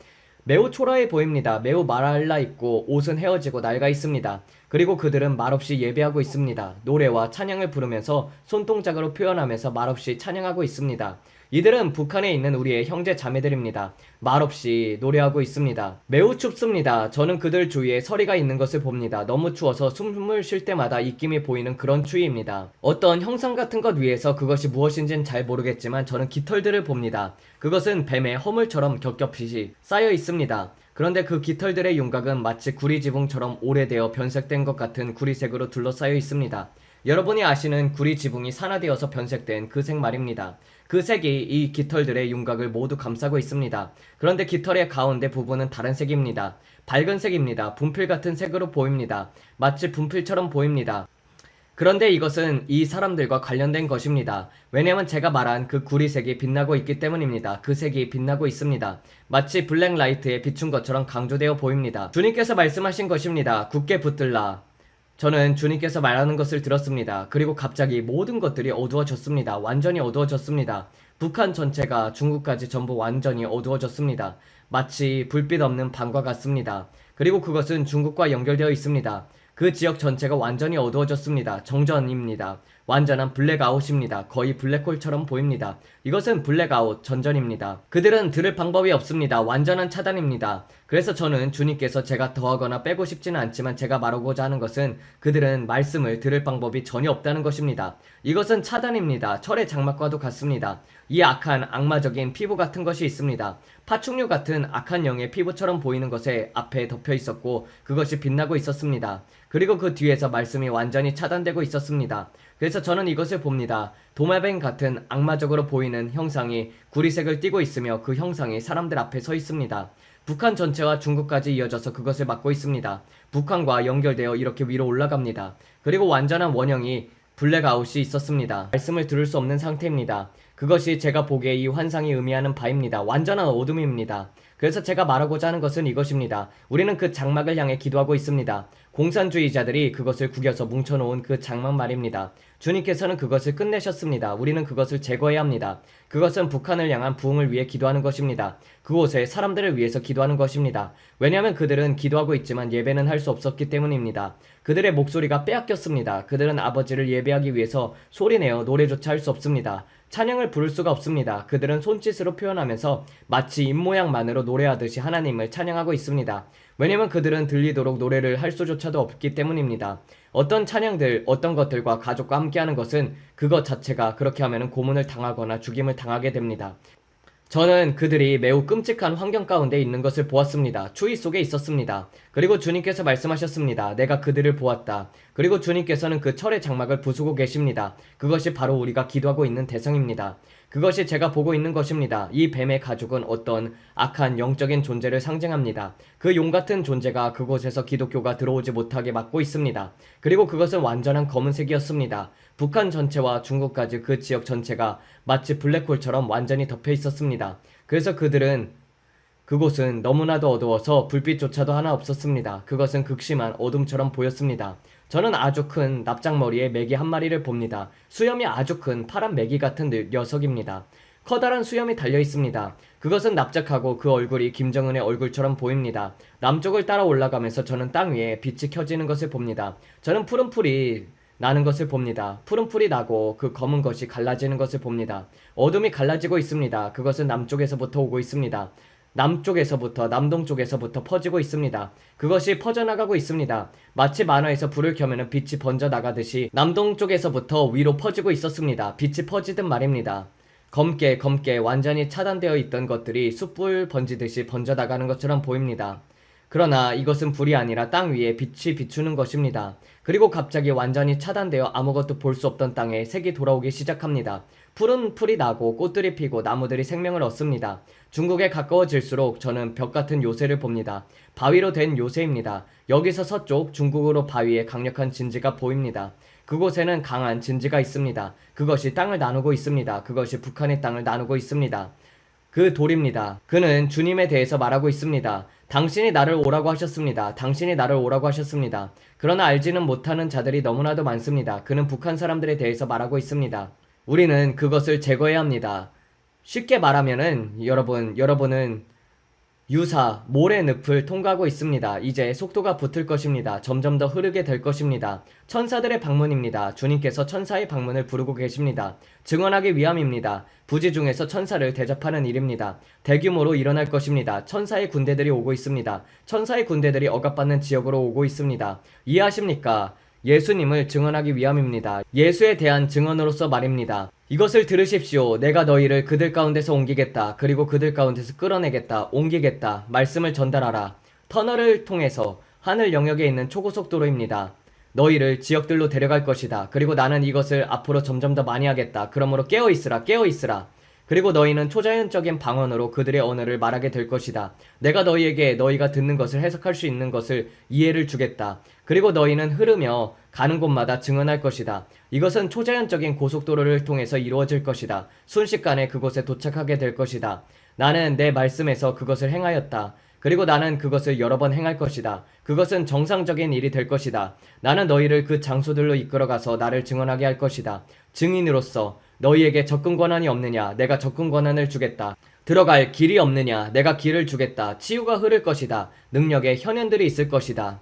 매우 초라해 보입니다. 매우 말라 있고 옷은 헤어지고 낡아 있습니다. 그리고 그들은 말없이 예배하고 있습니다. 노래와 찬양을 부르면서 손동작으로 표현하면서 말없이 찬양하고 있습니다. 이들은 북한에 있는 우리의 형제 자매들입니다. 말없이 노래하고 있습니다. 매우 춥습니다. 저는 그들 주위에 서리가 있는 것을 봅니다. 너무 추워서 숨을 쉴 때마다 입김이 보이는 그런 추위입니다. 어떤 형상 같은 것 위에서 그것이 무엇인지는 잘 모르겠지만 저는 깃털들을 봅니다. 그것은 뱀의 허물처럼 겹겹이 쌓여 있습니다. 그런데 그 깃털들의 윤곽은 마치 구리 지붕처럼 오래되어 변색된 것 같은 구리색으로 둘러싸여 있습니다. 여러분이 아시는 구리 지붕이 산화되어서 변색된 그 색 말입니다. 그 색이 이 깃털들의 윤곽을 모두 감싸고 있습니다. 그런데 깃털의 가운데 부분은 다른 색입니다. 밝은 색입니다. 분필 같은 색으로 보입니다. 마치 분필처럼 보입니다. 그런데 이것은 이 사람들과 관련된 것입니다. 왜냐면 제가 말한 그 구리색이 빛나고 있기 때문입니다. 그 색이 빛나고 있습니다. 마치 블랙라이트에 비춘 것처럼 강조되어 보입니다. 주님께서 말씀하신 것입니다. 굳게 붙들라. 저는 주님께서 말하는 것을 들었습니다. 그리고 갑자기 모든 것들이 어두워졌습니다. 완전히 어두워졌습니다. 북한 전체가 중국까지 전부 완전히 어두워졌습니다. 마치 불빛 없는 밤과 같습니다. 그리고 그것은 중국과 연결되어 있습니다. 그 지역 전체가 완전히 어두워졌습니다. 정전입니다. 완전한 블랙아웃입니다. 거의 블랙홀처럼 보입니다. 이것은 블랙아웃 전전입니다. 그들은 들을 방법이 없습니다. 완전한 차단입니다. 그래서 저는 주님께서 제가 더하거나 빼고 싶지는 않지만 제가 말하고자 하는 것은 그들은 말씀을 들을 방법이 전혀 없다는 것입니다. 이것은 차단입니다. 철의 장막과도 같습니다. 이 악한 악마적인 피부 같은 것이 있습니다. 파충류 같은 악한 영의 피부처럼 보이는 것에 앞에 덮여 있었고 그것이 빛나고 있었습니다. 그리고 그 뒤에서 말씀이 완전히 차단되고 있었습니다. 그래서 저는 이것을 봅니다. 도마뱀 같은 악마적으로 보이는 형상이 구리색을 띠고 있으며 그 형상이 사람들 앞에 서 있습니다. 북한 전체와 중국까지 이어져서 그것을 막고 있습니다. 북한과 연결되어 이렇게 위로 올라갑니다. 그리고 완전한 원형이 블랙아웃이 있었습니다. 말씀을 들을 수 없는 상태입니다. 그것이 제가 보기에 이 환상이 의미하는 바입니다. 완전한 어둠입니다. 그래서 제가 말하고자 하는 것은 이것입니다. 우리는 그 장막을 향해 기도하고 있습니다. 공산주의자들이 그것을 구겨서 뭉쳐놓은 그 장막 말입니다. 주님께서는 그것을 끝내셨습니다. 우리는 그것을 제거해야 합니다. 그것은 북한을 향한 부흥을 위해 기도하는 것입니다. 그곳에 사람들을 위해서 기도하는 것입니다. 왜냐하면 그들은 기도하고 있지만 예배는 할 수 없었기 때문입니다. 그들의 목소리가 빼앗겼습니다. 그들은 아버지를 예배하기 위해서 소리내어 노래조차 할 수 없습니다. 찬양을 부를 수가 없습니다. 그들은 손짓으로 표현하면서 마치 입모양만으로 노래하듯이 하나님을 찬양하고 있습니다. 왜냐면 그들은 들리도록 노래를 할 수조차도 없기 때문입니다. 어떤 찬양들, 어떤 것들과 가족과 함께하는 것은 그것 자체가 그렇게 하면 고문을 당하거나 죽임을 당하게 됩니다. 저는 그들이 매우 끔찍한 환경 가운데 있는 것을 보았습니다. 추위 속에 있었습니다. 그리고 주님께서 말씀하셨습니다. 내가 그들을 보았다. 그리고 주님께서는 그 철의 장막을 부수고 계십니다. 그것이 바로 우리가 기도하고 있는 대상입니다. 그것이 제가 보고 있는 것입니다. 이 뱀의 가죽은 어떤 악한 영적인 존재를 상징합니다. 그 용 같은 존재가 그곳에서 기독교가 들어오지 못하게 막고 있습니다. 그리고 그것은 완전한 검은색이었습니다. 북한 전체와 중국까지 그 지역 전체가 마치 블랙홀처럼 완전히 덮여 있었습니다. 그래서 그곳은 너무나도 어두워서 불빛조차도 하나 없었습니다. 그것은 극심한 어둠처럼 보였습니다. 저는 아주 큰 납작머리의 메기 한 마리를 봅니다. 수염이 아주 큰 파란 메기 같은 녀석입니다. 커다란 수염이 달려 있습니다. 그것은 납작하고 그 얼굴이 김정은의 얼굴처럼 보입니다. 남쪽을 따라 올라가면서 저는 땅 위에 빛이 켜지는 것을 봅니다. 저는 푸른 풀이 나는 것을 봅니다. 푸른 풀이 나고 그 검은 것이 갈라지는 것을 봅니다. 어둠이 갈라지고 있습니다. 그것은 남쪽에서부터 오고 있습니다. 남동쪽에서부터 퍼지고 있습니다. 그것이 퍼져나가고 있습니다. 마치 만화에서 불을 켜면 빛이 번져 나가듯이 남동쪽에서부터 위로 퍼지고 있었습니다. 빛이 퍼지듯 말입니다. 검게 완전히 차단되어 있던 것들이 숯불 번지듯이 번져 나가는 것처럼 보입니다. 그러나 이것은 불이 아니라 땅 위에 빛이 비추는 것입니다. 그리고 갑자기 완전히 차단되어 아무것도 볼 수 없던 땅에 색이 돌아오기 시작합니다. 푸른 풀이 나고 꽃들이 피고 나무들이 생명을 얻습니다. 중국에 가까워질수록 저는 벽 같은 요새를 봅니다. 바위로 된 요새입니다. 여기서 서쪽 중국으로 바위에 강력한 진지가 보입니다. 그곳에는 강한 진지가 있습니다. 그것이 땅을 나누고 있습니다. 그것이 북한의 땅을 나누고 있습니다. 그 돌입니다. 그는 주님에 대해서 말하고 있습니다. 당신이 나를 오라고 하셨습니다. 당신이 나를 오라고 하셨습니다. 그러나 알지는 못하는 자들이 너무나도 많습니다. 그는 북한 사람들에 대해서 말하고 있습니다. 우리는 그것을 제거해야 합니다. 쉽게 말하면은 여러분은 모래 늪을 통과하고 있습니다. 이제 속도가 붙을 것입니다. 점점 더 흐르게 될 것입니다. 천사들의 방문입니다. 주님께서 천사의 방문을 부르고 계십니다. 증언하기 위함입니다. 부지 중에서 천사를 대접하는 일입니다. 대규모로 일어날 것입니다. 천사의 군대들이 오고 있습니다. 천사의 군대들이 억압받는 지역으로 오고 있습니다. 이해하십니까? 예수님을 증언하기 위함입니다. 예수에 대한 증언으로서 말입니다. 이것을 들으십시오. 내가 너희를 그들 가운데서 옮기겠다. 그리고 그들 가운데서 끌어내겠다. 옮기겠다. 말씀을 전달하라. 터널을 통해서 하늘 영역에 있는 초고속도로입니다. 너희를 지역들로 데려갈 것이다. 그리고 나는 이것을 앞으로 점점 더 많이 하겠다. 그러므로 깨어있으라, 깨어있으라. 그리고 너희는 초자연적인 방언으로 그들의 언어를 말하게 될 것이다. 내가 너희에게 너희가 듣는 것을 해석할 수 있는 것을 이해를 주겠다. 그리고 너희는 흐르며 가는 곳마다 증언할 것이다. 이것은 초자연적인 고속도로를 통해서 이루어질 것이다. 순식간에 그곳에 도착하게 될 것이다. 나는 내 말씀에서 그것을 행하였다. 그리고 나는 그것을 여러 번 행할 것이다. 그것은 정상적인 일이 될 것이다. 나는 너희를 그 장소들로 이끌어가서 나를 증언하게 할 것이다. 증인으로서 너희에게 접근 권한이 없느냐? 내가 접근 권한을 주겠다. 들어갈 길이 없느냐? 내가 길을 주겠다. 치유가 흐를 것이다. 능력의 현현들이 있을 것이다.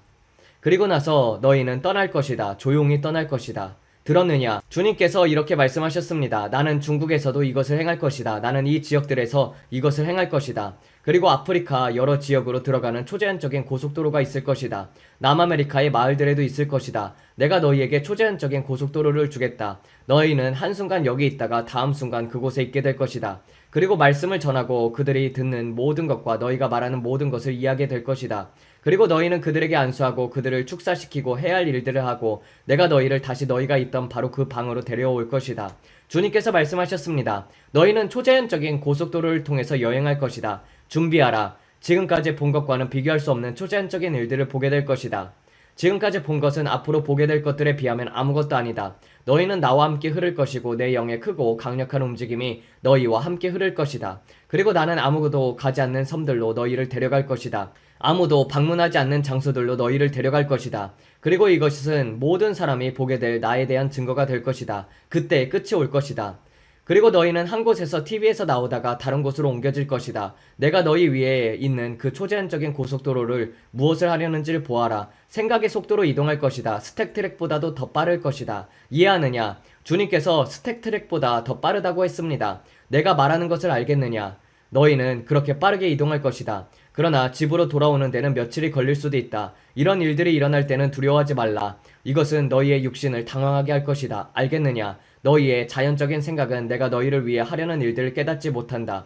그리고 나서 너희는 떠날 것이다. 조용히 떠날 것이다. 들었느냐? 주님께서 이렇게 말씀하셨습니다. 나는 중국에서도 이것을 행할 것이다. 나는 이 지역들에서 이것을 행할 것이다. 그리고 아프리카 여러 지역으로 들어가는 초제한적인 고속도로가 있을 것이다. 남아메리카의 마을들에도 있을 것이다. 내가 너희에게 초제한적인 고속도로를 주겠다. 너희는 한순간 여기 있다가 다음 순간 그곳에 있게 될 것이다. 그리고 말씀을 전하고 그들이 듣는 모든 것과 너희가 말하는 모든 것을 이해하게 될 것이다. 그리고 너희는 그들에게 안수하고 그들을 축사시키고 해야 할 일들을 하고 내가 너희를 다시 너희가 있던 바로 그 방으로 데려올 것이다. 주님께서 말씀하셨습니다. 너희는 초자연적인 고속도로를 통해서 여행할 것이다. 준비하라. 지금까지 본 것과는 비교할 수 없는 초자연적인 일들을 보게 될 것이다. 지금까지 본 것은 앞으로 보게 될 것들에 비하면 아무것도 아니다. 너희는 나와 함께 흐를 것이고 내 영의 크고 강력한 움직임이 너희와 함께 흐를 것이다. 그리고 나는 아무도 가지 않는 섬들로 너희를 데려갈 것이다. 아무도 방문하지 않는 장소들로 너희를 데려갈 것이다. 그리고 이것은 모든 사람이 보게 될 나에 대한 증거가 될 것이다. 그때 끝이 올 것이다. 그리고 너희는 한 곳에서 TV에서 나오다가 다른 곳으로 옮겨질 것이다. 내가 너희 위에 있는 그 초제한적인 고속도로를 무엇을 하려는지를 보아라. 생각의 속도로 이동할 것이다. 스택트랙보다도 더 빠를 것이다. 이해하느냐? 주님께서 스택트랙보다 더 빠르다고 했습니다. 내가 말하는 것을 알겠느냐? 너희는 그렇게 빠르게 이동할 것이다. 그러나 집으로 돌아오는 데는 며칠이 걸릴 수도 있다. 이런 일들이 일어날 때는 두려워하지 말라. 이것은 너희의 육신을 당황하게 할 것이다. 알겠느냐? 너희의 자연적인 생각은 내가 너희를 위해 하려는 일들을 깨닫지 못한다.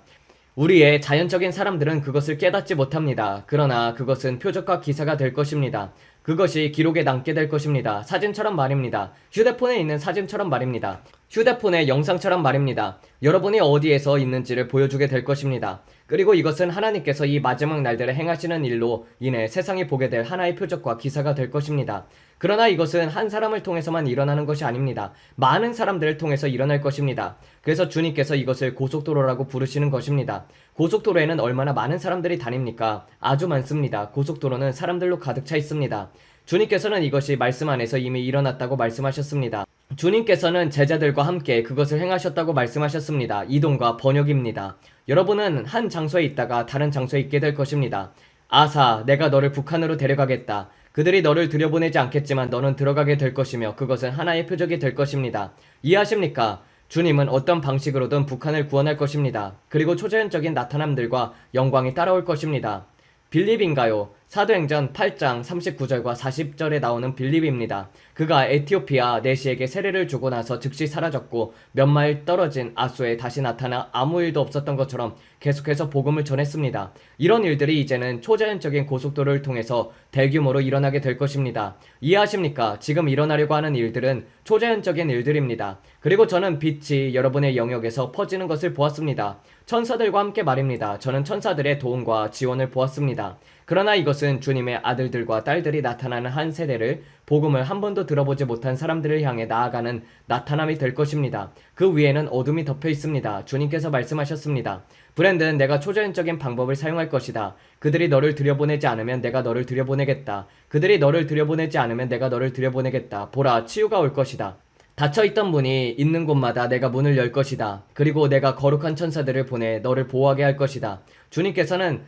우리의 자연적인 사람들은 그것을 깨닫지 못합니다. 그러나 그것은 표적과 기사가 될 것입니다. 그것이 기록에 남게 될 것입니다. 사진처럼 말입니다. 휴대폰에 있는 사진처럼 말입니다. 휴대폰의 영상처럼 말입니다. 여러분이 어디에서 있는지를 보여주게 될 것입니다. 그리고 이것은 하나님께서 이 마지막 날들에 행하시는 일로 인해 세상이 보게 될 하나의 표적과 기사가 될 것입니다. 그러나 이것은 한 사람을 통해서만 일어나는 것이 아닙니다. 많은 사람들을 통해서 일어날 것입니다. 그래서 주님께서 이것을 고속도로라고 부르시는 것입니다. 고속도로에는 얼마나 많은 사람들이 다닙니까? 아주 많습니다. 고속도로는 사람들로 가득 차 있습니다. 주님께서는 이것이 말씀 안에서 이미 일어났다고 말씀하셨습니다. 주님께서는 제자들과 함께 그것을 행하셨다고 말씀하셨습니다. 이동과 번역입니다. 여러분은 한 장소에 있다가 다른 장소에 있게 될 것입니다. 아사, 내가 너를 북한으로 데려가겠다. 그들이 너를 들여보내지 않겠지만 너는 들어가게 될 것이며 그것은 하나의 표적이 될 것입니다. 이해하십니까? 주님은 어떤 방식으로든 북한을 구원할 것입니다. 그리고 초자연적인 나타남들과 영광이 따라올 것입니다. 빌립인가요? 사도행전 8장 39절과 40절에 나오는 빌립입니다. 그가 에티오피아 내시에게 세례를 주고 나서 즉시 사라졌고 몇 마일 떨어진 아소에 다시 나타나 아무 일도 없었던 것처럼 계속해서 복음을 전했습니다. 이런 일들이 이제는 초자연적인 고속도로를 통해서 대규모로 일어나게 될 것입니다. 이해하십니까? 지금 일어나려고 하는 일들은 초자연적인 일들입니다. 그리고 저는 빛이 여러분의 영역에서 퍼지는 것을 보았습니다. 천사들과 함께 말입니다. 저는 천사들의 도움과 지원을 보았습니다. 그러나 이것은 주님의 아들들과 딸들이 나타나는 한 세대를 복음을 한 번도 들어보지 못한 사람들을 향해 나아가는 나타남이 될 것입니다. 그 위에는 어둠이 덮여 있습니다. 주님께서 말씀하셨습니다. 브랜드는 내가 초자연적인 방법을 사용할 것이다. 그들이 너를 들여보내지 않으면 내가 너를 들여보내겠다. 그들이 너를 들여보내지 않으면 내가 너를 들여보내겠다. 보라, 치유가 올 것이다. 닫혀있던 문이 있는 곳마다 내가 문을 열 것이다. 그리고 내가 거룩한 천사들을 보내 너를 보호하게 할 것이다. 주님께서는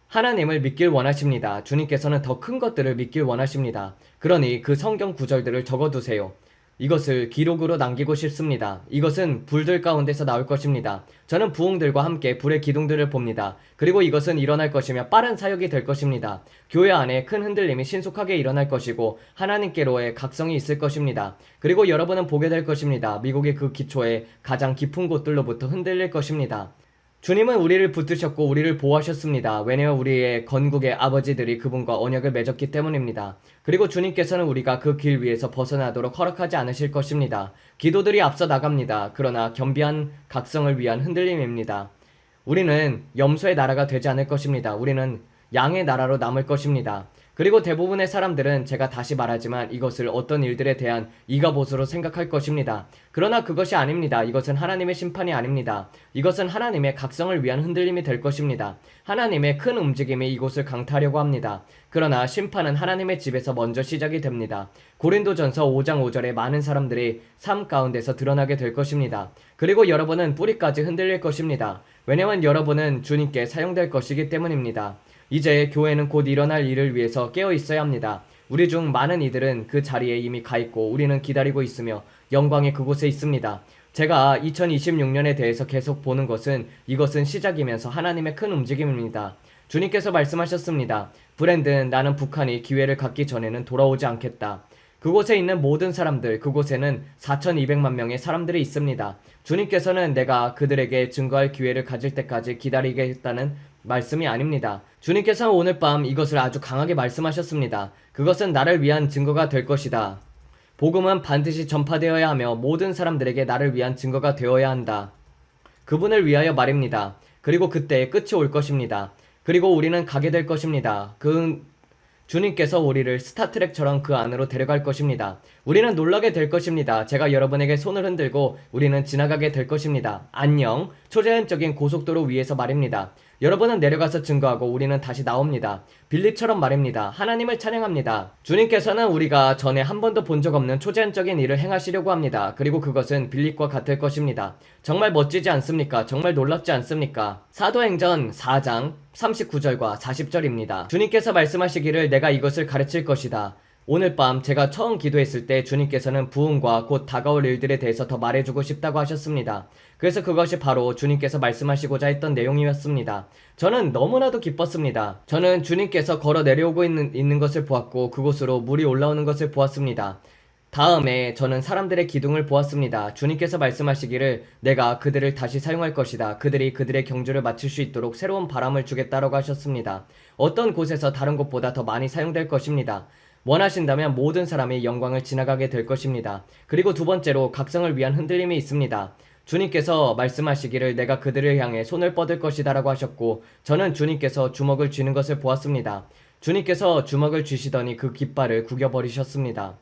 하나님을 믿길 원하십니다. 주님께서는 더 큰 것들을 믿길 원하십니다. 그러니 그 성경 구절들을 적어두세요. 이것을 기록으로 남기고 싶습니다. 이것은 불들 가운데서 나올 것입니다. 저는 부흥들과 함께 불의 기둥들을 봅니다. 그리고 이것은 일어날 것이며 빠른 사역이 될 것입니다. 교회 안에 큰 흔들림이 신속하게 일어날 것이고 하나님께로의 각성이 있을 것입니다. 그리고 여러분은 보게 될 것입니다. 미국의 그 기초에 가장 깊은 곳들로부터 흔들릴 것입니다. 주님은 우리를 붙드셨고 우리를 보호하셨습니다. 왜냐하면 우리의 건국의 아버지들이 그분과 언약을 맺었기 때문입니다. 그리고 주님께서는 우리가 그 길 위에서 벗어나도록 허락하지 않으실 것입니다. 기도들이 앞서 나갑니다. 그러나 겸비한 각성을 위한 흔들림입니다. 우리는 염소의 나라가 되지 않을 것입니다. 우리는 양의 나라로 남을 것입니다. 그리고 대부분의 사람들은 제가 다시 말하지만 이것을 어떤 일들에 대한 이가봇으로 생각할 것입니다. 그러나 그것이 아닙니다. 이것은 하나님의 심판이 아닙니다. 이것은 하나님의 각성을 위한 흔들림이 될 것입니다. 하나님의 큰 움직임이 이곳을 강타하려고 합니다. 그러나 심판은 하나님의 집에서 먼저 시작이 됩니다. 고린도전서 5장 5절에 많은 사람들이 삶 가운데서 드러나게 될 것입니다. 그리고 여러분은 뿌리까지 흔들릴 것입니다. 왜냐하면 여러분은 주님께 사용될 것이기 때문입니다. 이제 교회는 곧 일어날 일을 위해서 깨어 있어야 합니다. 우리 중 많은 이들은 그 자리에 이미 가 있고 우리는 기다리고 있으며 영광이 그곳에 있습니다. 제가 2026년에 대해서 계속 보는 것은 이것은 시작이면서 하나님의 큰 움직임입니다. 주님께서 말씀하셨습니다. 브랜든, 나는 북한이 기회를 갖기 전에는 돌아오지 않겠다. 그곳에 있는 모든 사람들, 그곳에는 4,200만 명의 사람들이 있습니다. 주님께서는 내가 그들에게 증거할 기회를 가질 때까지 기다리겠다는 말씀이 아닙니다. 주님께서는 오늘 밤 이것을 아주 강하게 말씀하셨습니다. 그것은 나를 위한 증거가 될 것이다. 복음은 반드시 전파되어야 하며 모든 사람들에게 나를 위한 증거가 되어야 한다. 그분을 위하여 말입니다. 그리고 그때 끝이 올 것입니다. 그리고 우리는 가게 될 것입니다. 주님께서 우리를 스타트랙처럼 그 안으로 데려갈 것입니다. 우리는 놀라게 될 것입니다. 제가 여러분에게 손을 흔들고 우리는 지나가게 될 것입니다. 안녕. 초자연적인 고속도로 위에서 말입니다. 여러분은 내려가서 증거하고 우리는 다시 나옵니다. 빌립처럼 말입니다. 하나님을 찬양합니다. 주님께서는 우리가 전에 한 번도 본 적 없는 초자연적인 일을 행하시려고 합니다. 그리고 그것은 빌립과 같을 것입니다. 정말 멋지지 않습니까? 정말 놀랍지 않습니까? 사도행전 4장 39절과 40절입니다. 주님께서 말씀하시기를 내가 이것을 가르칠 것이다. 오늘 밤 제가 처음 기도했을 때 주님께서는 부흥과 곧 다가올 일들에 대해서 더 말해주고 싶다고 하셨습니다. 그래서 그것이 바로 주님께서 말씀하시고자 했던 내용이었습니다. 저는 너무나도 기뻤습니다. 저는 주님께서 걸어 내려오고 있는 것을 보았고 그곳으로 물이 올라오는 것을 보았습니다. 다음에 저는 사람들의 기둥을 보았습니다. 주님께서 말씀하시기를 내가 그들을 다시 사용할 것이다. 그들이 그들의 경주를 마칠 수 있도록 새로운 바람을 주겠다라고 하셨습니다. 어떤 곳에서 다른 곳보다 더 많이 사용될 것입니다. 원하신다면 모든 사람의 영광을 지나가게 될 것입니다. 그리고 두 번째로 각성을 위한 흔들림이 있습니다. 주님께서 말씀하시기를 내가 그들을 향해 손을 뻗을 것이다 라고 하셨고 저는 주님께서 주먹을 쥐는 것을 보았습니다. 주님께서 주먹을 쥐시더니 그 깃발을 구겨버리셨습니다.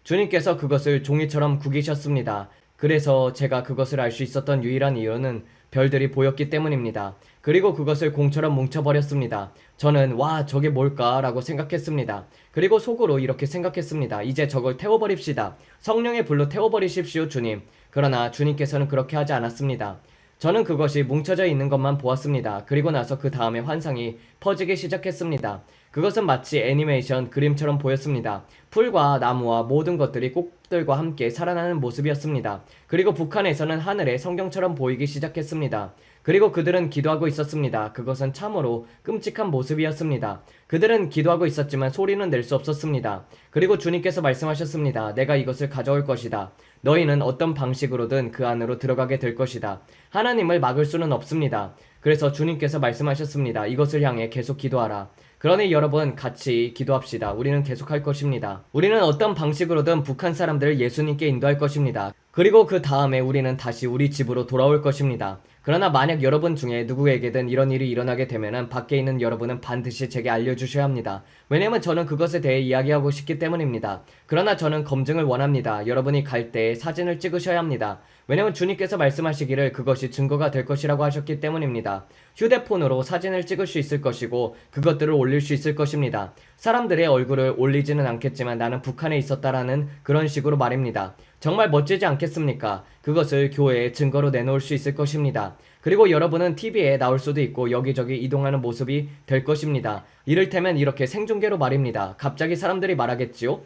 주님께서 그것을 종이처럼 구기셨습니다. 그래서 제가 그것을 알 수 있었던 유일한 이유는 별들이 보였기 때문입니다. 그리고 그것을 공처럼 뭉쳐버렸습니다. 저는 와 저게 뭘까 라고 생각했습니다. 그리고 속으로 이렇게 생각했습니다. 이제 저걸 태워버립시다. 성령의 불로 태워버리십시오 주님. 그러나 주님께서는 그렇게 하지 않았습니다. 저는 그것이 뭉쳐져 있는 것만 보았습니다. 그리고 나서 그 다음에 환상이 퍼지기 시작했습니다. 그것은 마치 애니메이션 그림처럼 보였습니다. 풀과 나무와 모든 것들이 꽃들과 함께 살아나는 모습이었습니다. 그리고 북한에서는 하늘에 성경처럼 보이기 시작했습니다. 그리고 그들은 기도하고 있었습니다. 그것은 참으로 끔찍한 모습이었습니다. 그들은 기도하고 있었지만 소리는 낼 수 없었습니다. 그리고 주님께서 말씀하셨습니다. 내가 이것을 가져올 것이다. 너희는 어떤 방식으로든 그 안으로 들어가게 될 것이다. 하나님을 막을 수는 없습니다. 그래서 주님께서 말씀하셨습니다. 이것을 향해 계속 기도하라. 그러니 여러분 같이 기도합시다. 우리는 계속할 것입니다. 우리는 어떤 방식으로든 북한 사람들을 예수님께 인도할 것입니다. 그리고 그 다음에 우리는 다시 우리 집으로 돌아올 것입니다. 그러나 만약 여러분 중에 누구에게든 이런 일이 일어나게 되면은 밖에 있는 여러분은 반드시 제게 알려주셔야 합니다. 왜냐면 저는 그것에 대해 이야기하고 싶기 때문입니다. 그러나 저는 검증을 원합니다. 여러분이 갈 때 사진을 찍으셔야 합니다. 왜냐면 주님께서 말씀하시기를 그것이 증거가 될 것이라고 하셨기 때문입니다. 휴대폰으로 사진을 찍을 수 있을 것이고 그것들을 올릴 수 있을 것입니다. 사람들의 얼굴을 올리지는 않겠지만 나는 북한에 있었다라는 그런 식으로 말입니다. 정말 멋지지 않겠습니까? 그것을 교회에 증거로 내놓을 수 있을 것입니다. 그리고 여러분은 TV에 나올 수도 있고 여기저기 이동하는 모습이 될 것입니다. 이를테면 이렇게 생중계로 말입니다. 갑자기 사람들이 말하겠지요?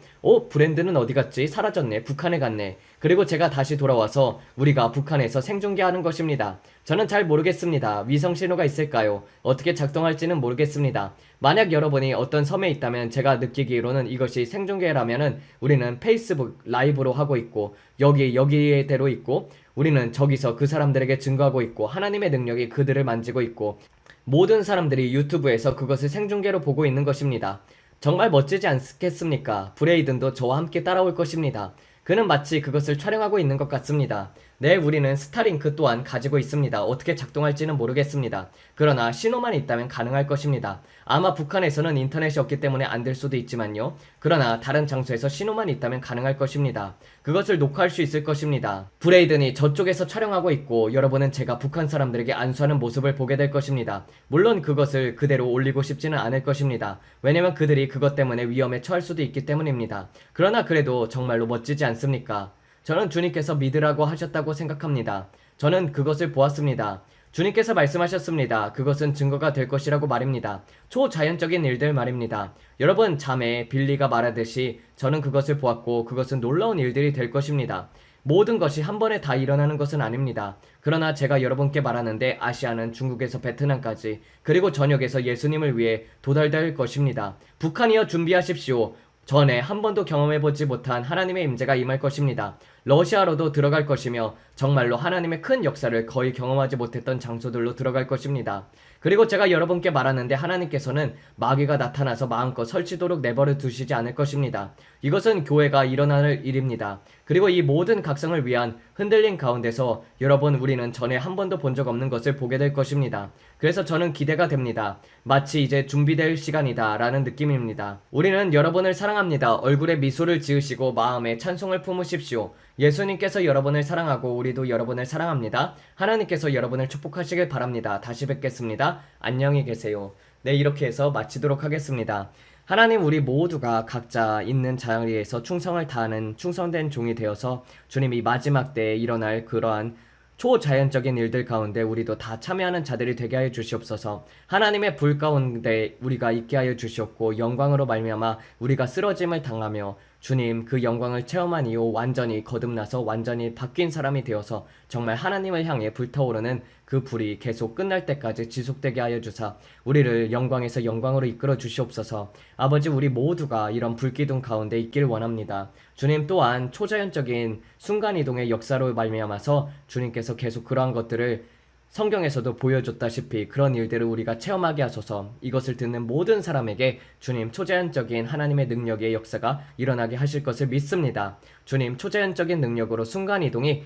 브랜드는 어디 갔지? 사라졌네. 북한에 갔네. 그리고 제가 다시 돌아와서 우리가 북한에서 생중계하는 것입니다. 저는 잘 모르겠습니다. 위성 신호가 있을까요? 어떻게 작동할지는 모르겠습니다. 만약 여러분이 어떤 섬에 있다면 제가 느끼기로는 이것이 생중계라면은 우리는 페이스북 라이브로 하고 있고 여기에대로 있고 우리는 저기서 그 사람들에게 증거하고 있고 하나님의 능력이 그들을 만지고 있고 모든 사람들이 유튜브에서 그것을 생중계로 보고 있는 것입니다. 정말 멋지지 않겠습니까? 브레이든도 저와 함께 따라올 것입니다. 그는 마치 그것을 촬영하고 있는 것 같습니다. 네, 우리는 스타링크 또한 가지고 있습니다. 어떻게 작동할지는 모르겠습니다. 그러나 신호만 있다면 가능할 것입니다. 아마 북한에서는 인터넷이 없기 때문에 안 될 수도 있지만요. 그러나 다른 장소에서 신호만 있다면 가능할 것입니다. 그것을 녹화할 수 있을 것입니다. 브레이든이 저쪽에서 촬영하고 있고 여러분은 제가 북한 사람들에게 안수하는 모습을 보게 될 것입니다. 물론 그것을 그대로 올리고 싶지는 않을 것입니다. 왜냐면 그들이 그것 때문에 위험에 처할 수도 있기 때문입니다. 그러나 그래도 정말로 멋지지 않습니까? 저는 주님께서 믿으라고 하셨다고 생각합니다. 저는 그것을 보았습니다. 주님께서 말씀하셨습니다. 그것은 증거가 될 것이라고 말입니다. 초자연적인 일들 말입니다. 여러분, 자매 빌리가 말하듯이 저는 그것을 보았고 그것은 놀라운 일들이 될 것입니다. 모든 것이 한 번에 다 일어나는 것은 아닙니다. 그러나 제가 여러분께 말하는데 아시아는 중국에서 베트남까지 그리고 전역에서 예수님을 위해 도달될 것입니다. 북한이여 준비하십시오. 전에 한 번도 경험해보지 못한 하나님의 임재가 임할 것입니다. 러시아로도 들어갈 것이며 정말로 하나님의 큰 역사를 거의 경험하지 못했던 장소들로 들어갈 것입니다. 그리고 제가 여러분께 말하는데 하나님께서는 마귀가 나타나서 마음껏 설치도록 내버려 두시지 않을 것입니다. 이것은 교회가 일어날 일입니다. 그리고 이 모든 각성을 위한 흔들림 가운데서 여러분 우리는 전에 한 번도 본 적 없는 것을 보게 될 것입니다. 그래서 저는 기대가 됩니다. 마치 이제 준비될 시간이다 라는 느낌입니다. 우리는 여러분을 사랑합니다. 얼굴에 미소를 지으시고 마음에 찬송을 품으십시오. 예수님께서 여러분을 사랑하고 우리도 여러분을 사랑합니다. 하나님께서 여러분을 축복하시길 바랍니다. 다시 뵙겠습니다. 안녕히 계세요. 네, 이렇게 해서 마치도록 하겠습니다. 하나님 우리 모두가 각자 있는 자리에서 충성을 다하는 충성된 종이 되어서 주님이 마지막 때에 일어날 그러한 초자연적인 일들 가운데 우리도 다 참여하는 자들이 되게 하여 주시옵소서. 하나님의 불 가운데 우리가 있게 하여 주시옵고 영광으로 말미암아 우리가 쓰러짐을 당하며 주님 그 영광을 체험한 이후 완전히 거듭나서 완전히 바뀐 사람이 되어서 정말 하나님을 향해 불타오르는 그 불이 계속 끝날 때까지 지속되게 하여 주사 우리를 영광에서 영광으로 이끌어 주시옵소서. 아버지 우리 모두가 이런 불기둥 가운데 있길 원합니다. 주님 또한 초자연적인 순간이동의 역사로 말미암아서 주님께서 계속 그러한 것들을 성경에서도 보여줬다시피 그런 일들을 우리가 체험하게 하소서. 이것을 듣는 모든 사람에게 주님 초자연적인 하나님의 능력의 역사가 일어나게 하실 것을 믿습니다. 주님 초자연적인 능력으로 순간이동이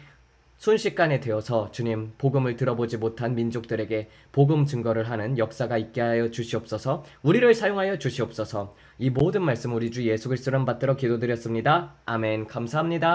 순식간에 되어서 주님 복음을 들어보지 못한 민족들에게 복음 증거를 하는 역사가 있게 하여 주시옵소서. 우리를 사용하여 주시옵소서. 이 모든 말씀 우리 주 예수 그리스도를 받들어 기도드렸습니다. 아멘. 감사합니다.